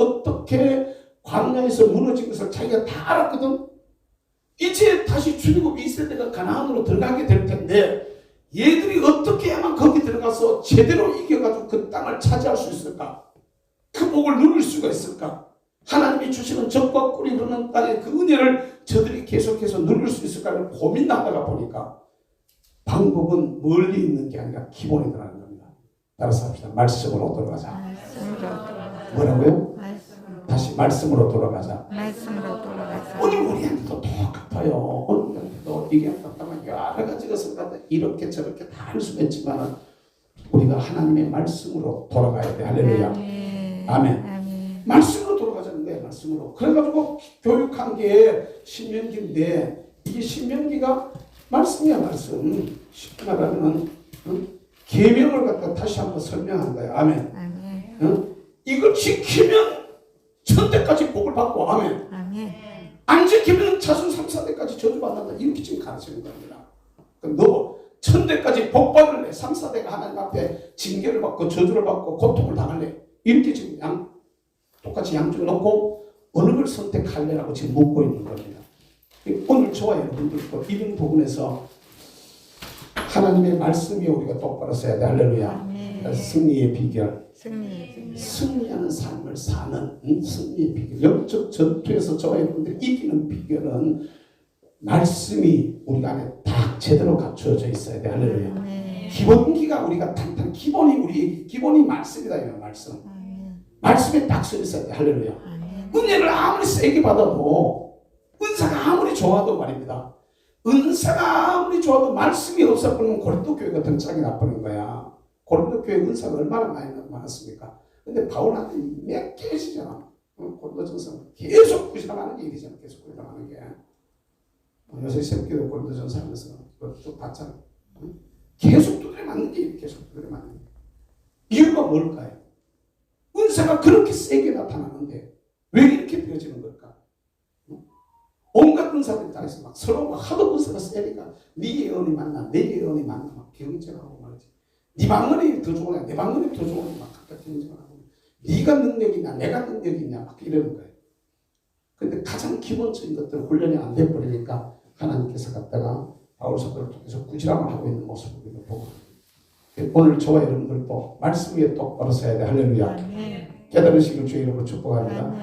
어떻게 광야에서 무너진 것을 자기가 다 알았거든. 이제 다시 출애굽 2세대가 가나안으로 들어가게 될 텐데 얘들이 어떻게 해야만 거기 들어가서 제대로 이겨가지고 그 땅을 차지할 수 있을까? 그 복을 누릴 수가 있을까? 하나님이 주시는 적과 꿀이 흐르는 땅의 그 은혜를 저들이 계속해서 누릴 수 있을까를 고민하다가 보니까 방법은 멀리 있는 게 아니라 기본에 들어가는 겁니다. 따라서 합시다. 말씀으로 돌아가자. 뭐라고요? 다시 말씀으로 돌아가자. 오늘 우리한테도 똑같아요. 오늘 우리한테도 이게 똑같다면 여러 가지 것을 갖다 이렇게 저렇게 다 할 수는 있지만 우리가 하나님의 말씀으로 돌아가야 돼. 할렐루야. 아멘. 말씀으로 돌아가자는 거예요. 말씀으로. 그래가지고 교육한 게 신명기인데 이게 신명기가 말씀이야. 말씀. 쉽게 말하면 계명을 갖다 다시 한번 설명한 거예요. 아멘. 이걸 지키면 천대까지 복을 받고 아멘. 안 지키면 자손 3, 4대까지 저주받는다. 이렇게 지금 가르치는 겁니다. 그럼 너 천대까지 복 받을래? 3, 4대가 하나님 앞에 징계를 받고 저주를 받고 고통을 당할래? 이렇게 지금 똑같이 양쪽을 놓고 어느 걸 선택할래라고 지금 묻고 있는 겁니다. 오늘 저와 여러분들도 이런 부분에서 하나님의 말씀이 우리가 똑바로 써야 돼. 할렐루야. 승리의 비결. 승리. 승리하는 삶을 사는 승리의 비결. 영적 전투에서 저와 여러분들이 이기는 비결은 말씀이 우리 안에 딱 제대로 갖추어져 있어야 돼. 할렐루야. 기본기가 우리가 탄탄, 기본이 말씀이다. 이 말씀. 말씀에 딱 서 있어야 돼. 할렐루야. 은혜를 아무리 세게 받아도, 은사가 아무리 좋아도 말입니다. 은사가 아무리 좋아도 말씀이 없어버리면 고린도 교회가 등짝이 나버린 거야. 고린도 교회 은사가 얼마나 많았습니까? 근데 바울한테 몇 개씩이잖아. 고린도전서 계속 부실함하는 일이잖아. 계속 부실함하는 게. 요새 새끼도 고린도전서 하면서 쭉 봤잖아. 계속 두드려 맞는 게 계속 두드려 맞는 게. 이유가 뭘까요? 은사가 그렇게 세게 나타나는데 왜 이렇게 되어지는 걸까? 온갖 은사들이 다 있어. 막 서로 막 하도 은사가 세니까 네 예언이 맞나 내 예언이 맞나 막 경쟁하고 말이지. 네 방언이 더 좋으냐 내 방언이 더 좋으냐 막 각각 경쟁하고 네가 능력이 있냐 내가 능력이 있냐 막 이러는 거예요. 근데 가장 기본적인 것들 훈련이 안 돼버리니까 하나님께서 갖다가 바울 사도를 통해서 꾸지람을 하고 있는 모습을 우리가 보고 오늘 저와 여러분들도 말씀 위에 똑바로 서야 돼. 할렐루야. 깨달으시길 주의 이름으로 축복합니다.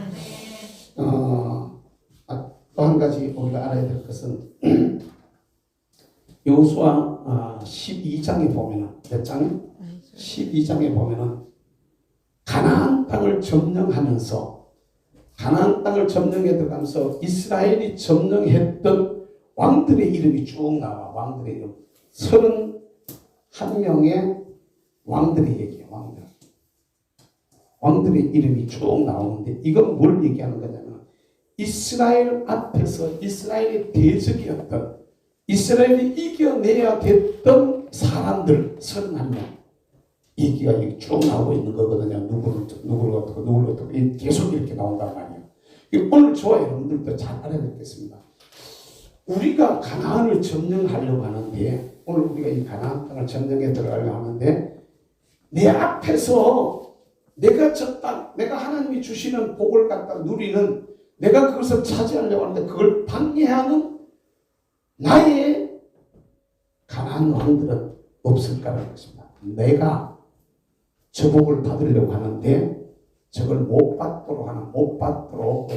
또 한 가지 우리가 알아야 될 것은 여호수아 12장에 보면은 몇 장? 12장에 보면은 가나안 땅을 점령하면서 가나안 땅을 점령해 들어가면서 이스라엘이 점령했던 왕들의 이름이 쭉 나와. 왕들의 이름 31명의 왕들의 얘기예요. 왕들의 이름이 쭉 나오는데 이건 뭘 얘기하는 거냐면 이스라엘 앞에서 이스라엘의 대적이었던 이스라엘이 이겨내야 됐던 사람들 31명 얘기가 여기 쭉 나오고 있는 거거든요. 누구를 어떻고 계속 이렇게 나온단 말이에요. 오늘 저와 여러분들도 잘 알아야 되겠습니다. 우리가 가나안을 점령하려고 하는데 오늘 우리가 이 가나안 땅을 점령해 들어가려고 하는데 내 앞에서 내가 저 땅, 내가 하나님이 주시는 복을 갖다 누리는 내가 그것을 차지하려고 하는데 그걸 방해하는 나의 가나안 왕들은 없을까라는 것입니다. 내가 저 복을 받으려고 하는데 저걸 못 받도록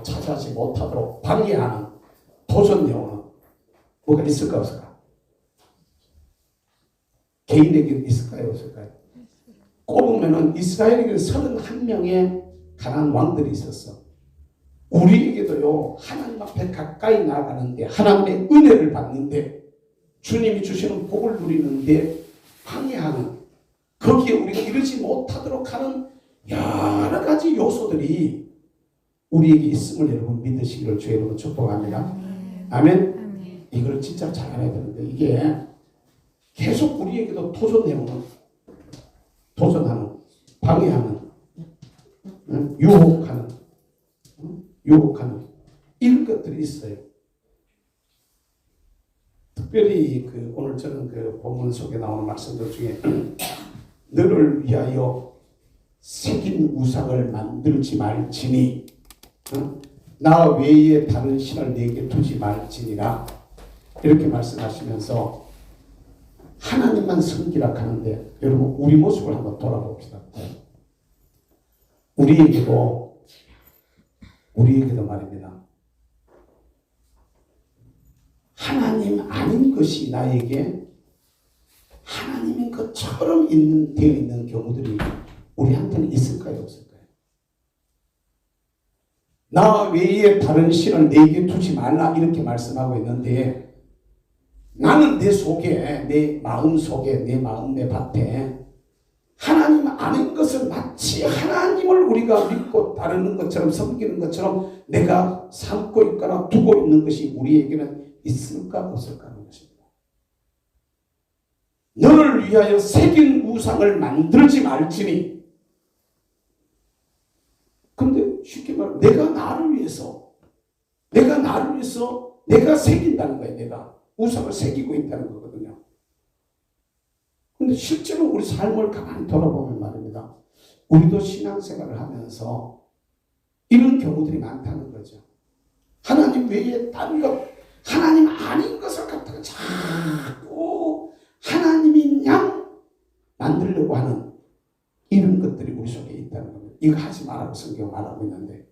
차지하지 못하도록 방해하는 도전 요원은 뭐가 있을까 없을까? 개인에게 있을까요 없을까요? 꼽으면은 이스라엘에게 31명의 가나안 왕들이 있었어. 우리에게도요 하나님 앞에 가까이 나아가는데 하나님의 은혜를 받는데 주님이 주시는 복을 누리는데 방해하는 거기에 우리가 이르지 못하도록 하는 여러 가지 요소들이 우리에게 있음을 여러분 믿으시기를 주의 이름으로 축복합니다. 아멘. 이걸 진짜 잘 알아야 되는데 이게 계속 우리에게도 도전하는 방해하는 유혹하는 이런 것들이 있어요. 특별히 오늘 저는 본문 속에 나오는 말씀들 중에 너를 위하여 새긴 우상을 만들지 말지니 나 외에 다른 신을 내게 두지 말지니라 이렇게 말씀하시면서 하나님만 섬기라 하는데 여러분 우리 모습을 한번 돌아봅시다. 우리에게도 말입니다. 하나님 아닌 것이 나에게 하나님인 것처럼 되어 있는 경우들이 우리한테는 있을까요 없을까요? 나 외에 다른 신을 내게 두지 말라 이렇게 말씀하고 있는데 나는 내 속에 내 마음 속에 내 마음 내 밭에 하나님 아닌 것을 마치 하나님을 우리가 믿고 따르는 것처럼 섬기는 것처럼 내가 삼고 있거나 두고 있는 것이 우리에게는 있을까 없을까 하는 것입니다. 너를 위하여 새긴 우상을 만들지 말지니 근데 쉽게 말하면 내가 나를 위해서 내가 새긴다는 거예요. 내가 우상을 새기고 있다는 거거든요. 근데 실제로 우리 삶을 가만히 돌아보면 말입니다. 우리도 신앙생활을 하면서 이런 경우들이 많다는 거죠. 하나님 외에 다른 것, 하나님 아닌 것을 갖다가 자꾸 하나님인 양 만들려고 하는 이런 것들이 우리 속에 있다는 겁니다. 이거 하지 말라고 성경 말하고 있는데,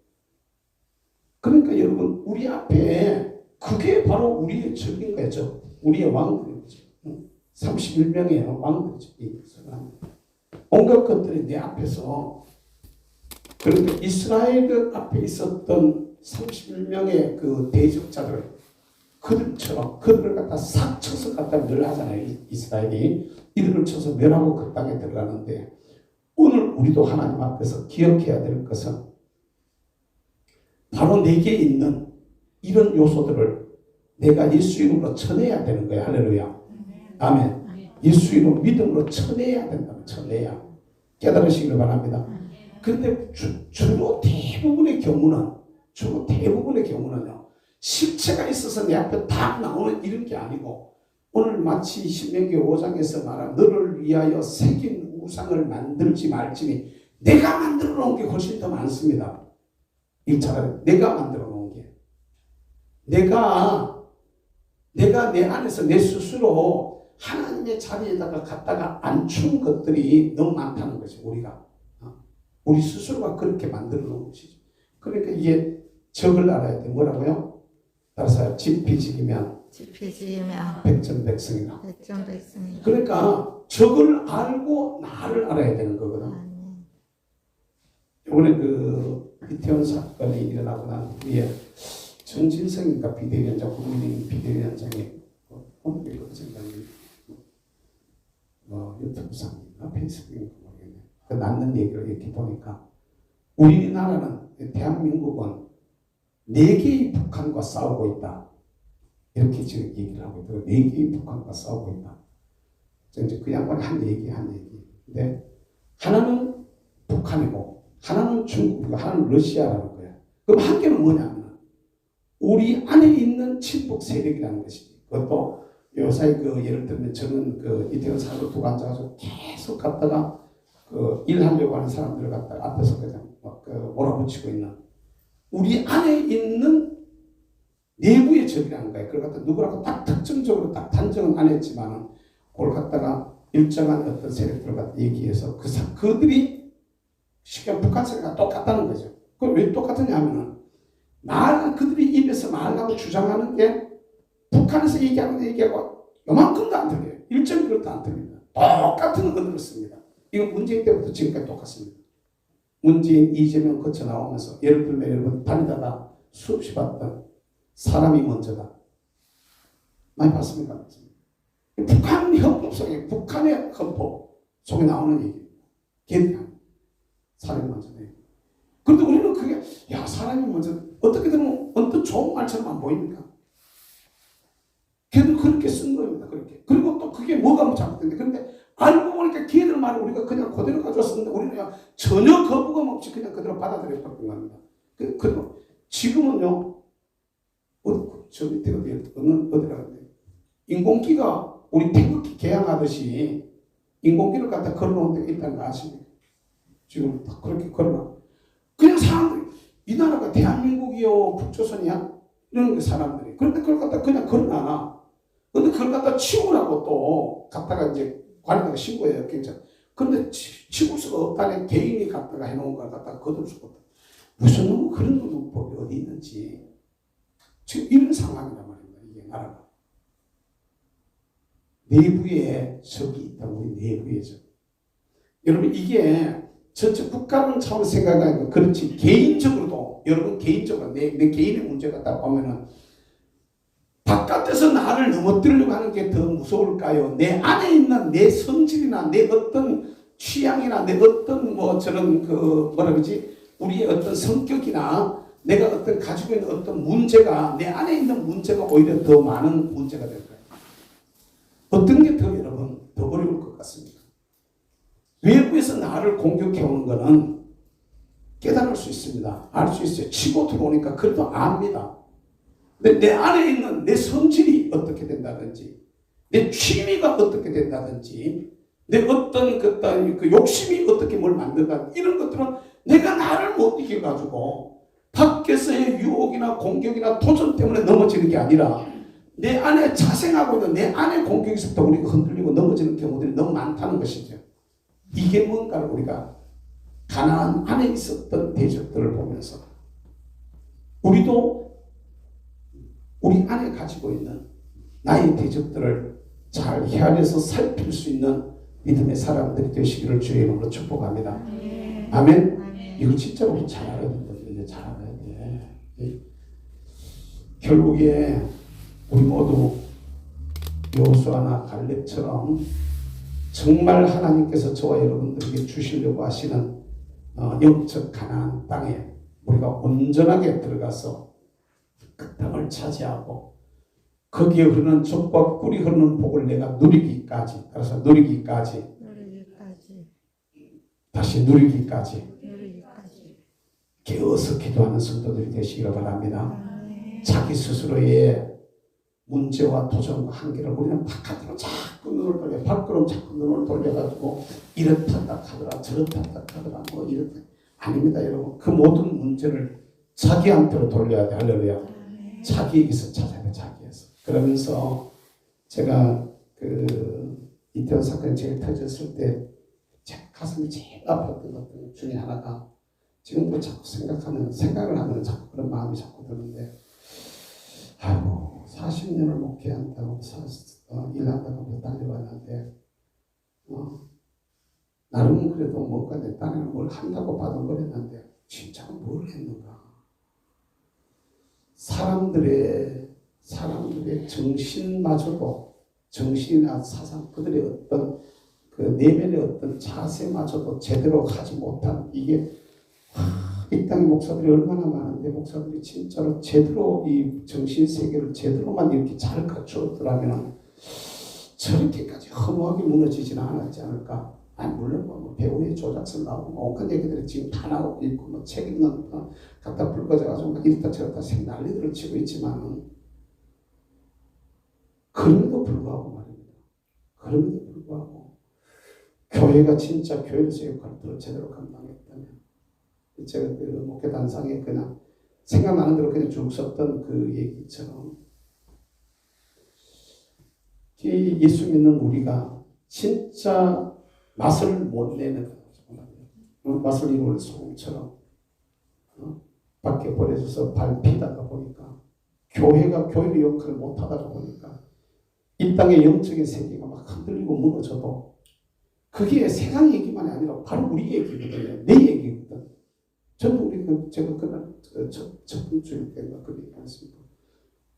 그러니까 여러분 우리 앞에 그게 바로 우리의 적인 거죠. 우리의 왕들이죠. 31명의 왕들이죠. 이 사람. 온갖 것들이 내 앞에서, 그러니까 이스라엘 앞에 있었던 31명의 그 대적자들, 그들처럼 그들을 갖다 싹 쳐서 갖다 멸하잖아요. 이스라엘이 이들을 쳐서 멸하고 그 땅에 들어가는데, 오늘 우리도 하나님 앞에서 기억해야 될 것은 바로 내게 있는 이런 요소들을 내가 예수 이름으로 쳐내야 되는 거예요. 할렐루야. 아멘. 예수 이름 믿음으로 쳐내야 된다면 쳐내야. 깨달으시기를 바랍니다. 그런데 주로 대부분의 경우는요, 실체가 있어서 내 앞에 딱 나오는 이런 게 아니고, 오늘 마치 신명기 5장에서 말한 너를 위하여 새긴 우상을 만들지 말지니, 내가 만들어 놓은 게 훨씬 더 많습니다. 이 차라리 내가 만들어 놓은 게, 내가 내 안에서 내 스스로 하나님의 자리에다가 갖다가 앉춘 것들이 너무 많다는 것이, 우리 스스로가 그렇게 만들어 놓은 것이죠. 그러니까 이게 적을 알아야 돼. 뭐라고요? 따라서 지피지기면 백전백승이라. 그러니까 적을 알고 나를 알아야 되는 거거든. 이번에 그 이태원 사건이 일어나고 난 후에 전진성인가 비대위원장, 국민의힘 비대위원장이 오늘 이거 생각이 유튜브상인가 페이스북인가 모르겠네. 그 낳는 얘기를 이렇게 보니까, 우리나라는, 대한민국은 4개의 북한과 싸우고 있다. 이렇게 지금 얘기를 하고 있더라고요. 4개의 북한과 싸우고 있다. 이제 그 양반이 한 얘기. 근데 하나는 북한이고, 하나는 중국이고, 하나는 러시아라는 거야. 그럼 한 개는 뭐냐면, 우리 안에 있는 친북 세력이라는 것이지. 그것도 요사이 예를 들면 저는 이태원 사고 두고 앉아가지고 계속 갔다가 일하려고 하는 사람들을 갖다가 앞에서 그냥 몰아붙이고 있는, 우리 안에 있는 내부의 적이라는 거예요. 그걸 갖다 누구라고 딱 특정적으로 딱 단정은 안 했지만은, 그걸 갖다가 일정한 어떤 세력들을 갖다 얘기해서 그들이 쉽게 북한 세력과 똑같다는 거죠. 그걸 왜 똑같으냐 하면은, 그들이 입에서 말하고 주장하는 게 북한에서 얘기하고 요만큼도 안 틀려요. 1.1%도 안 틀립니다. 똑같은 언어를 씁니다. 이건 문재인 때부터 지금까지 똑같습니다. 문재인, 이재명 거쳐 나오면서, 예를 들면 여러분 다니다가 수없이 봤던 사람이 먼저다. 많이 봤습니까? 북한 헌법 속에, 북한의 헌법 속에 나오는 얘기. 걔들이 사람이 먼저다. 그런데 우리는 그게, 사람이 먼저, 어떻게 되면 언뜻 좋은 말처럼 안 보입니까? 걔들 그렇게 쓴 겁니다. 그렇게. 그리고 또 그게 뭐가 잘못된데, 그런데 알고 보니까 걔들 말을 우리가 그냥 그대로 가져왔었는데, 우리는 그냥 전혀 거부감 없이 그냥 그대로 받아들여 버린 겁니다. 그리고 지금은요, 저 밑에 어디라 그래? 인공기가 우리 태극기 개항하듯이 인공기를 갖다 걸어놓은 데가 있다는 거 아십니까? 지금 다 그렇게 걸어놔. 그냥 사람들이, 이 나라가 대한민국이요, 북조선이야? 이러는 게 사람들이. 그런데 그걸 갖다 그냥 걸어놔. 근데 그걸 갖다 치우라고 또 갖다가 이제 관에다가 신고해요, 경찰. 그런데 치울 수가 없다는, 개인이 갖다가 해놓은 걸 갖다가 거둘 수가 없다. 무슨 놈 그런 법이 어디 있는지. 지금 이런 상황이란 말입니다. 이게 나라가. 내부에 적이 있다. 우리 내부에 적. 여러분 이게 전체 국가를 차원에서 생각하니까 그렇지, 개인적으로도, 여러분 개인적으로 내 개인의 문제가 딱 보면은, 바깥에서 나를 넘어뜨리려고 하는 게 더 무서울까요? 내 안에 있는 내 성질이나 내 어떤 취향이나 내 어떤 우리의 어떤 성격이나 내가 어떤 가지고 있는 어떤 문제가, 내 안에 있는 문제가 오히려 더 많은 문제가 될 거예요. 어떤 게 더 여러분 더 어려울 것 같습니까? 외부에서 나를 공격해 오는 거는 깨달을 수 있습니다. 알 수 있어요. 치고 들어오니까 그래도 압니다. 근데 내 안에 있는 내 성질이 어떻게 된다든지, 내 취미가 어떻게 된다든지, 내 어떤 그 욕심이 어떻게 뭘 만든다, 이런 것들은 내가 나를 못 이겨가지고 밖에서의 유혹이나 공격이나 도전 때문에 넘어지는 게 아니라, 내 안에 자생하고 있는 내 안의 공격에서부터 우리가 흔들리고 넘어지는 경우들이 너무 많다는 것이죠. 이게 뭔가를 우리가 가나안 안에 있었던 대적들을 보면서 우리도 우리 안에 가지고 있는 나의 대적들을 잘 헤아려서 살필 수 있는 믿음의 사람들이 되시기를 주의 이름으로 축복합니다. 아멘. 이거 진짜로 우리 잘 알아야 된다. 이제 잘 알아야 돼. 결국에 우리 모두 여호수아나 갈렙처럼 정말 하나님께서 저와 여러분들에게 주시려고 하시는 영적 가나안 땅에 우리가 온전하게 들어가서 그 땅을 차지하고 거기에 흐르는 젖과 꿀이 흐르는 복을 내가 누리기까지, 따라서 누리기까지, 다시 누리기까지 깨어서 기도하는 성도들이 되시기를 바랍니다. 자기 스스로의 문제와 도전과 한계를 우리는 바깥으로 자꾸 눈을 돌려, 밖으로 자꾸 눈을 돌려가지고 이렇다 하더라 저렇다 하더라 뭐 이렇다. 아닙니다 여러분. 그 모든 문제를 자기한테로 돌려야 돼. 할렐루야. 자기에게서 찾아야 돼. 자기에서. 그러면서 제가 이태원 사건이 제일 터졌을 때 제 가슴이 제일 아팠던 것 중에 하나가 지금도 자꾸 생각을 하면 자꾸 그런 마음이 자꾸 드는데, 아이고 40년을 목회한다고 일한다고 달려왔는데 나름은 그래도 뭔가 내 딴에는 뭘 한다고 받아버렸는데 진짜 뭘 했는가. 사람들의 정신마저도, 정신이나 사상, 그들의 어떤 그 내면의 어떤 자세마저도 제대로 하지 못한 이게 이 땅에 목사들이 얼마나 많은데 목사들이 진짜로 제대로 이 정신세계를 제대로만 이렇게 잘 갖추었더라면 저렇게까지 허무하게 무너지지는 않았지 않을까. 아니 물론 뭐 배우의 조작설 나오고 온갖 얘기들이 지금 다 나오고 있고 뭐 책 읽는 갖다 불거져가지고 막 이렇다 저렇다 난리들을 치고 있지만 그럼에도 불구하고 말입니다. 그럼에도 불구하고 교회가 진짜 교회에서 역할을 제대로 감당했다면, 제가 그 목회 단상에 그냥 생각나는 대로 그냥 쭉 썼던 그 얘기처럼 예수 믿는 우리가 진짜 맛을 못 내는, 맛을 이루는 소금처럼 밖에 버려져서 밟히다가 보니까 교회가 교회의 역할을 못하다가 보니까 이 땅의 영적인 세계가 막 흔들리고 무너져도 그게 세상 얘기만이 아니라 바로 우리 얘기거든요. 내 얘기거든. 저도 제가 그날 첫 번째 때가 그렇게 했습니다.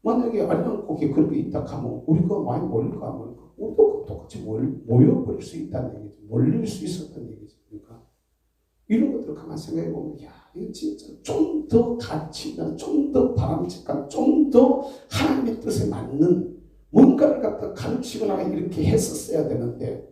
만약에 아리랑곡이 그런 게 있다 하면 우리가 많이 몰릴까 안 몰릴까? 우리도 똑같이 모여버릴 수 있다는 얘기죠. 몰릴 수 있었던 얘기죠. 그러니까 이런 것들을 가만 생각해 보면, 야, 이거 진짜 좀 더 가치 있는, 좀 더 바람직한, 좀 더 하나님의 뜻에 맞는 뭔가를 갖다 가르치거나 이렇게 했었어야 되는데,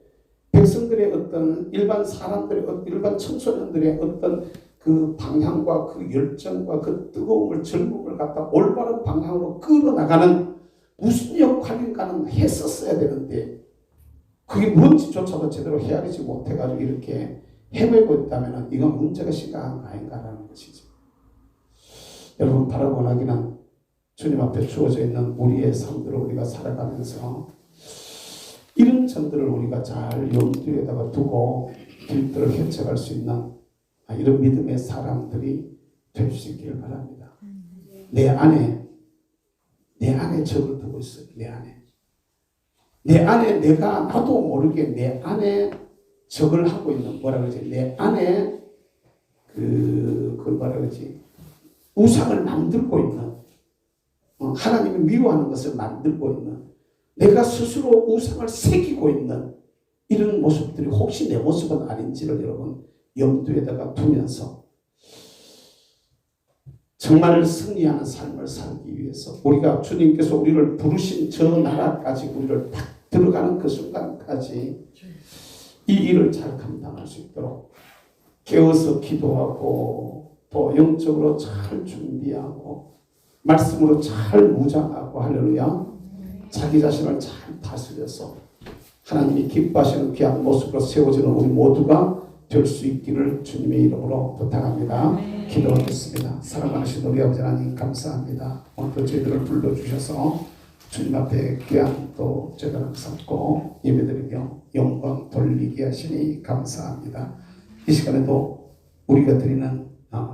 백성들의 어떤 일반 사람들의 일반 청소년들의 어떤 그 방향과 그 열정과 그 뜨거움을 젊음을 갖다 올바른 방향으로 끌어나가는 무슨 역할인가는 했었어야 되는데 그게 뭔지조차도 제대로 헤아리지 못해가지고 이렇게 헤매고 있다면 이건 문제가 심각한 거 아닌가라는 것이죠. 여러분 바라보나기는 주님 앞에 주어져 있는 우리의 삶들을 우리가 살아가면서 이런 점들을 우리가 잘 염두에다가 두고 길들을 헤쳐갈 수 있는 이런 믿음의 사람들이 될 수 있기를 바랍니다. 내 안에 적을 두고 있어요. 내 안에 내가 나도 모르게 내 안에 적을 하고 있는 뭐라 그러지? 내 안에 그걸 뭐라 그러지? 우상을 만들고 있는, 하나님이 미워하는 것을 만들고 있는, 내가 스스로 우상을 새기고 있는 이런 모습들이 혹시 내 모습은 아닌지를 여러분 염두에다가 두면서 정말 승리하는 삶을 살기 위해서 우리가 주님께서 우리를 부르신 저 나라까지 우리를 딱 들어가는 그 순간까지 이 일을 잘 감당할 수 있도록 깨어서 기도하고 또 영적으로 잘 준비하고 말씀으로 잘 무장하고 할렐루야 자기 자신을 잘 다스려서 하나님이 기뻐하시는 귀한 모습으로 세워지는 우리 모두가 될 수 있기를 주님의 이름으로 부탁합니다. 기도하겠습니다. 사랑하시는 우리 아버지 하나님 감사합니다. 오늘도 저희들을 불러주셔서 주님 앞에 귀한 또 제단을 삼고 예배드리며 영광 돌리게 하시니 감사합니다. 이 시간에도 우리가 드리는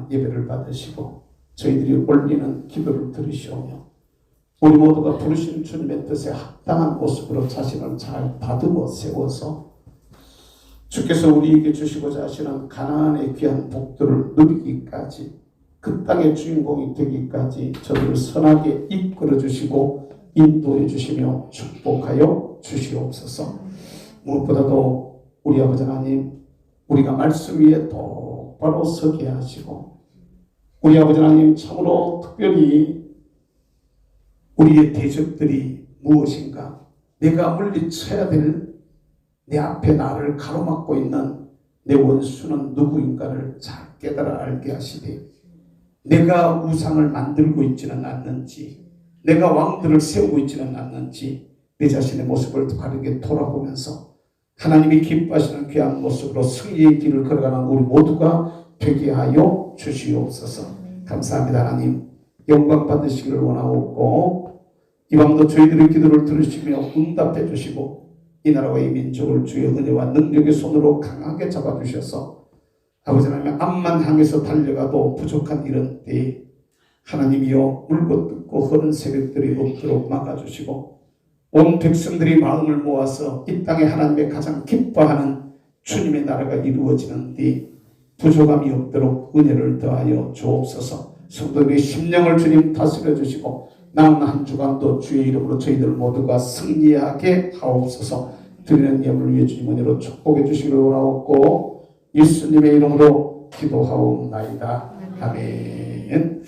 예배를 받으시고 저희들이 올리는 기도를 들으시오며 우리 모두가 부르신 주님의 뜻에 합당한 모습으로 자신을 잘 다듬어 세워서 주께서 우리에게 주시고자 하시는 가나안의 귀한 복들을 누리기까지 그 땅의 주인공이 되기까지 저들을 선하게 이끌어 주시고 인도해 주시며 축복하여 주시옵소서. 무엇보다도 우리 아버지 하나님, 우리가 말씀 위에 똑바로 서게 하시고 우리 아버지 하나님, 참으로 특별히 우리의 대적들이 무엇인가, 내가 물리쳐야 될 내 앞에 나를 가로막고 있는 내 원수는 누구인가를 잘 깨달아 알게 하시되, 내가 우상을 만들고 있지는 않는지, 내가 왕들을 세우고 있지는 않는지 내 자신의 모습을 바르게 돌아보면서 하나님이 기뻐하시는 귀한 모습으로 승리의 길을 걸어가는 우리 모두가 되게 하여 주시옵소서. 감사합니다. 하나님, 영광 받으시기를 원하옵고 이 밤도 저희들의 기도를 들으시며 응답해 주시고 이 나라와 이 민족을 주의 은혜와 능력의 손으로 강하게 잡아주셔서 아버지 하나님, 앞만 향해서 달려가도 부족한 이런 때에 하나님이여 물고 뜯고 흐른 새벽들이 없도록 막아주시고 온 백성들이 마음을 모아서 이 땅에 하나님의 가장 기뻐하는 주님의 나라가 이루어지는 데 부족함이 없도록 은혜를 더하여 주옵소서. 성도들의 심령을 주님 다스려 주시고 남은 한 주간도 주의 이름으로 저희들 모두가 승리하게 하옵소서. 드리는 예물을 위해 주님 은혜로 축복해 주시기를 원하옵고 예수님의 이름으로 기도하옵나이다. 아멘.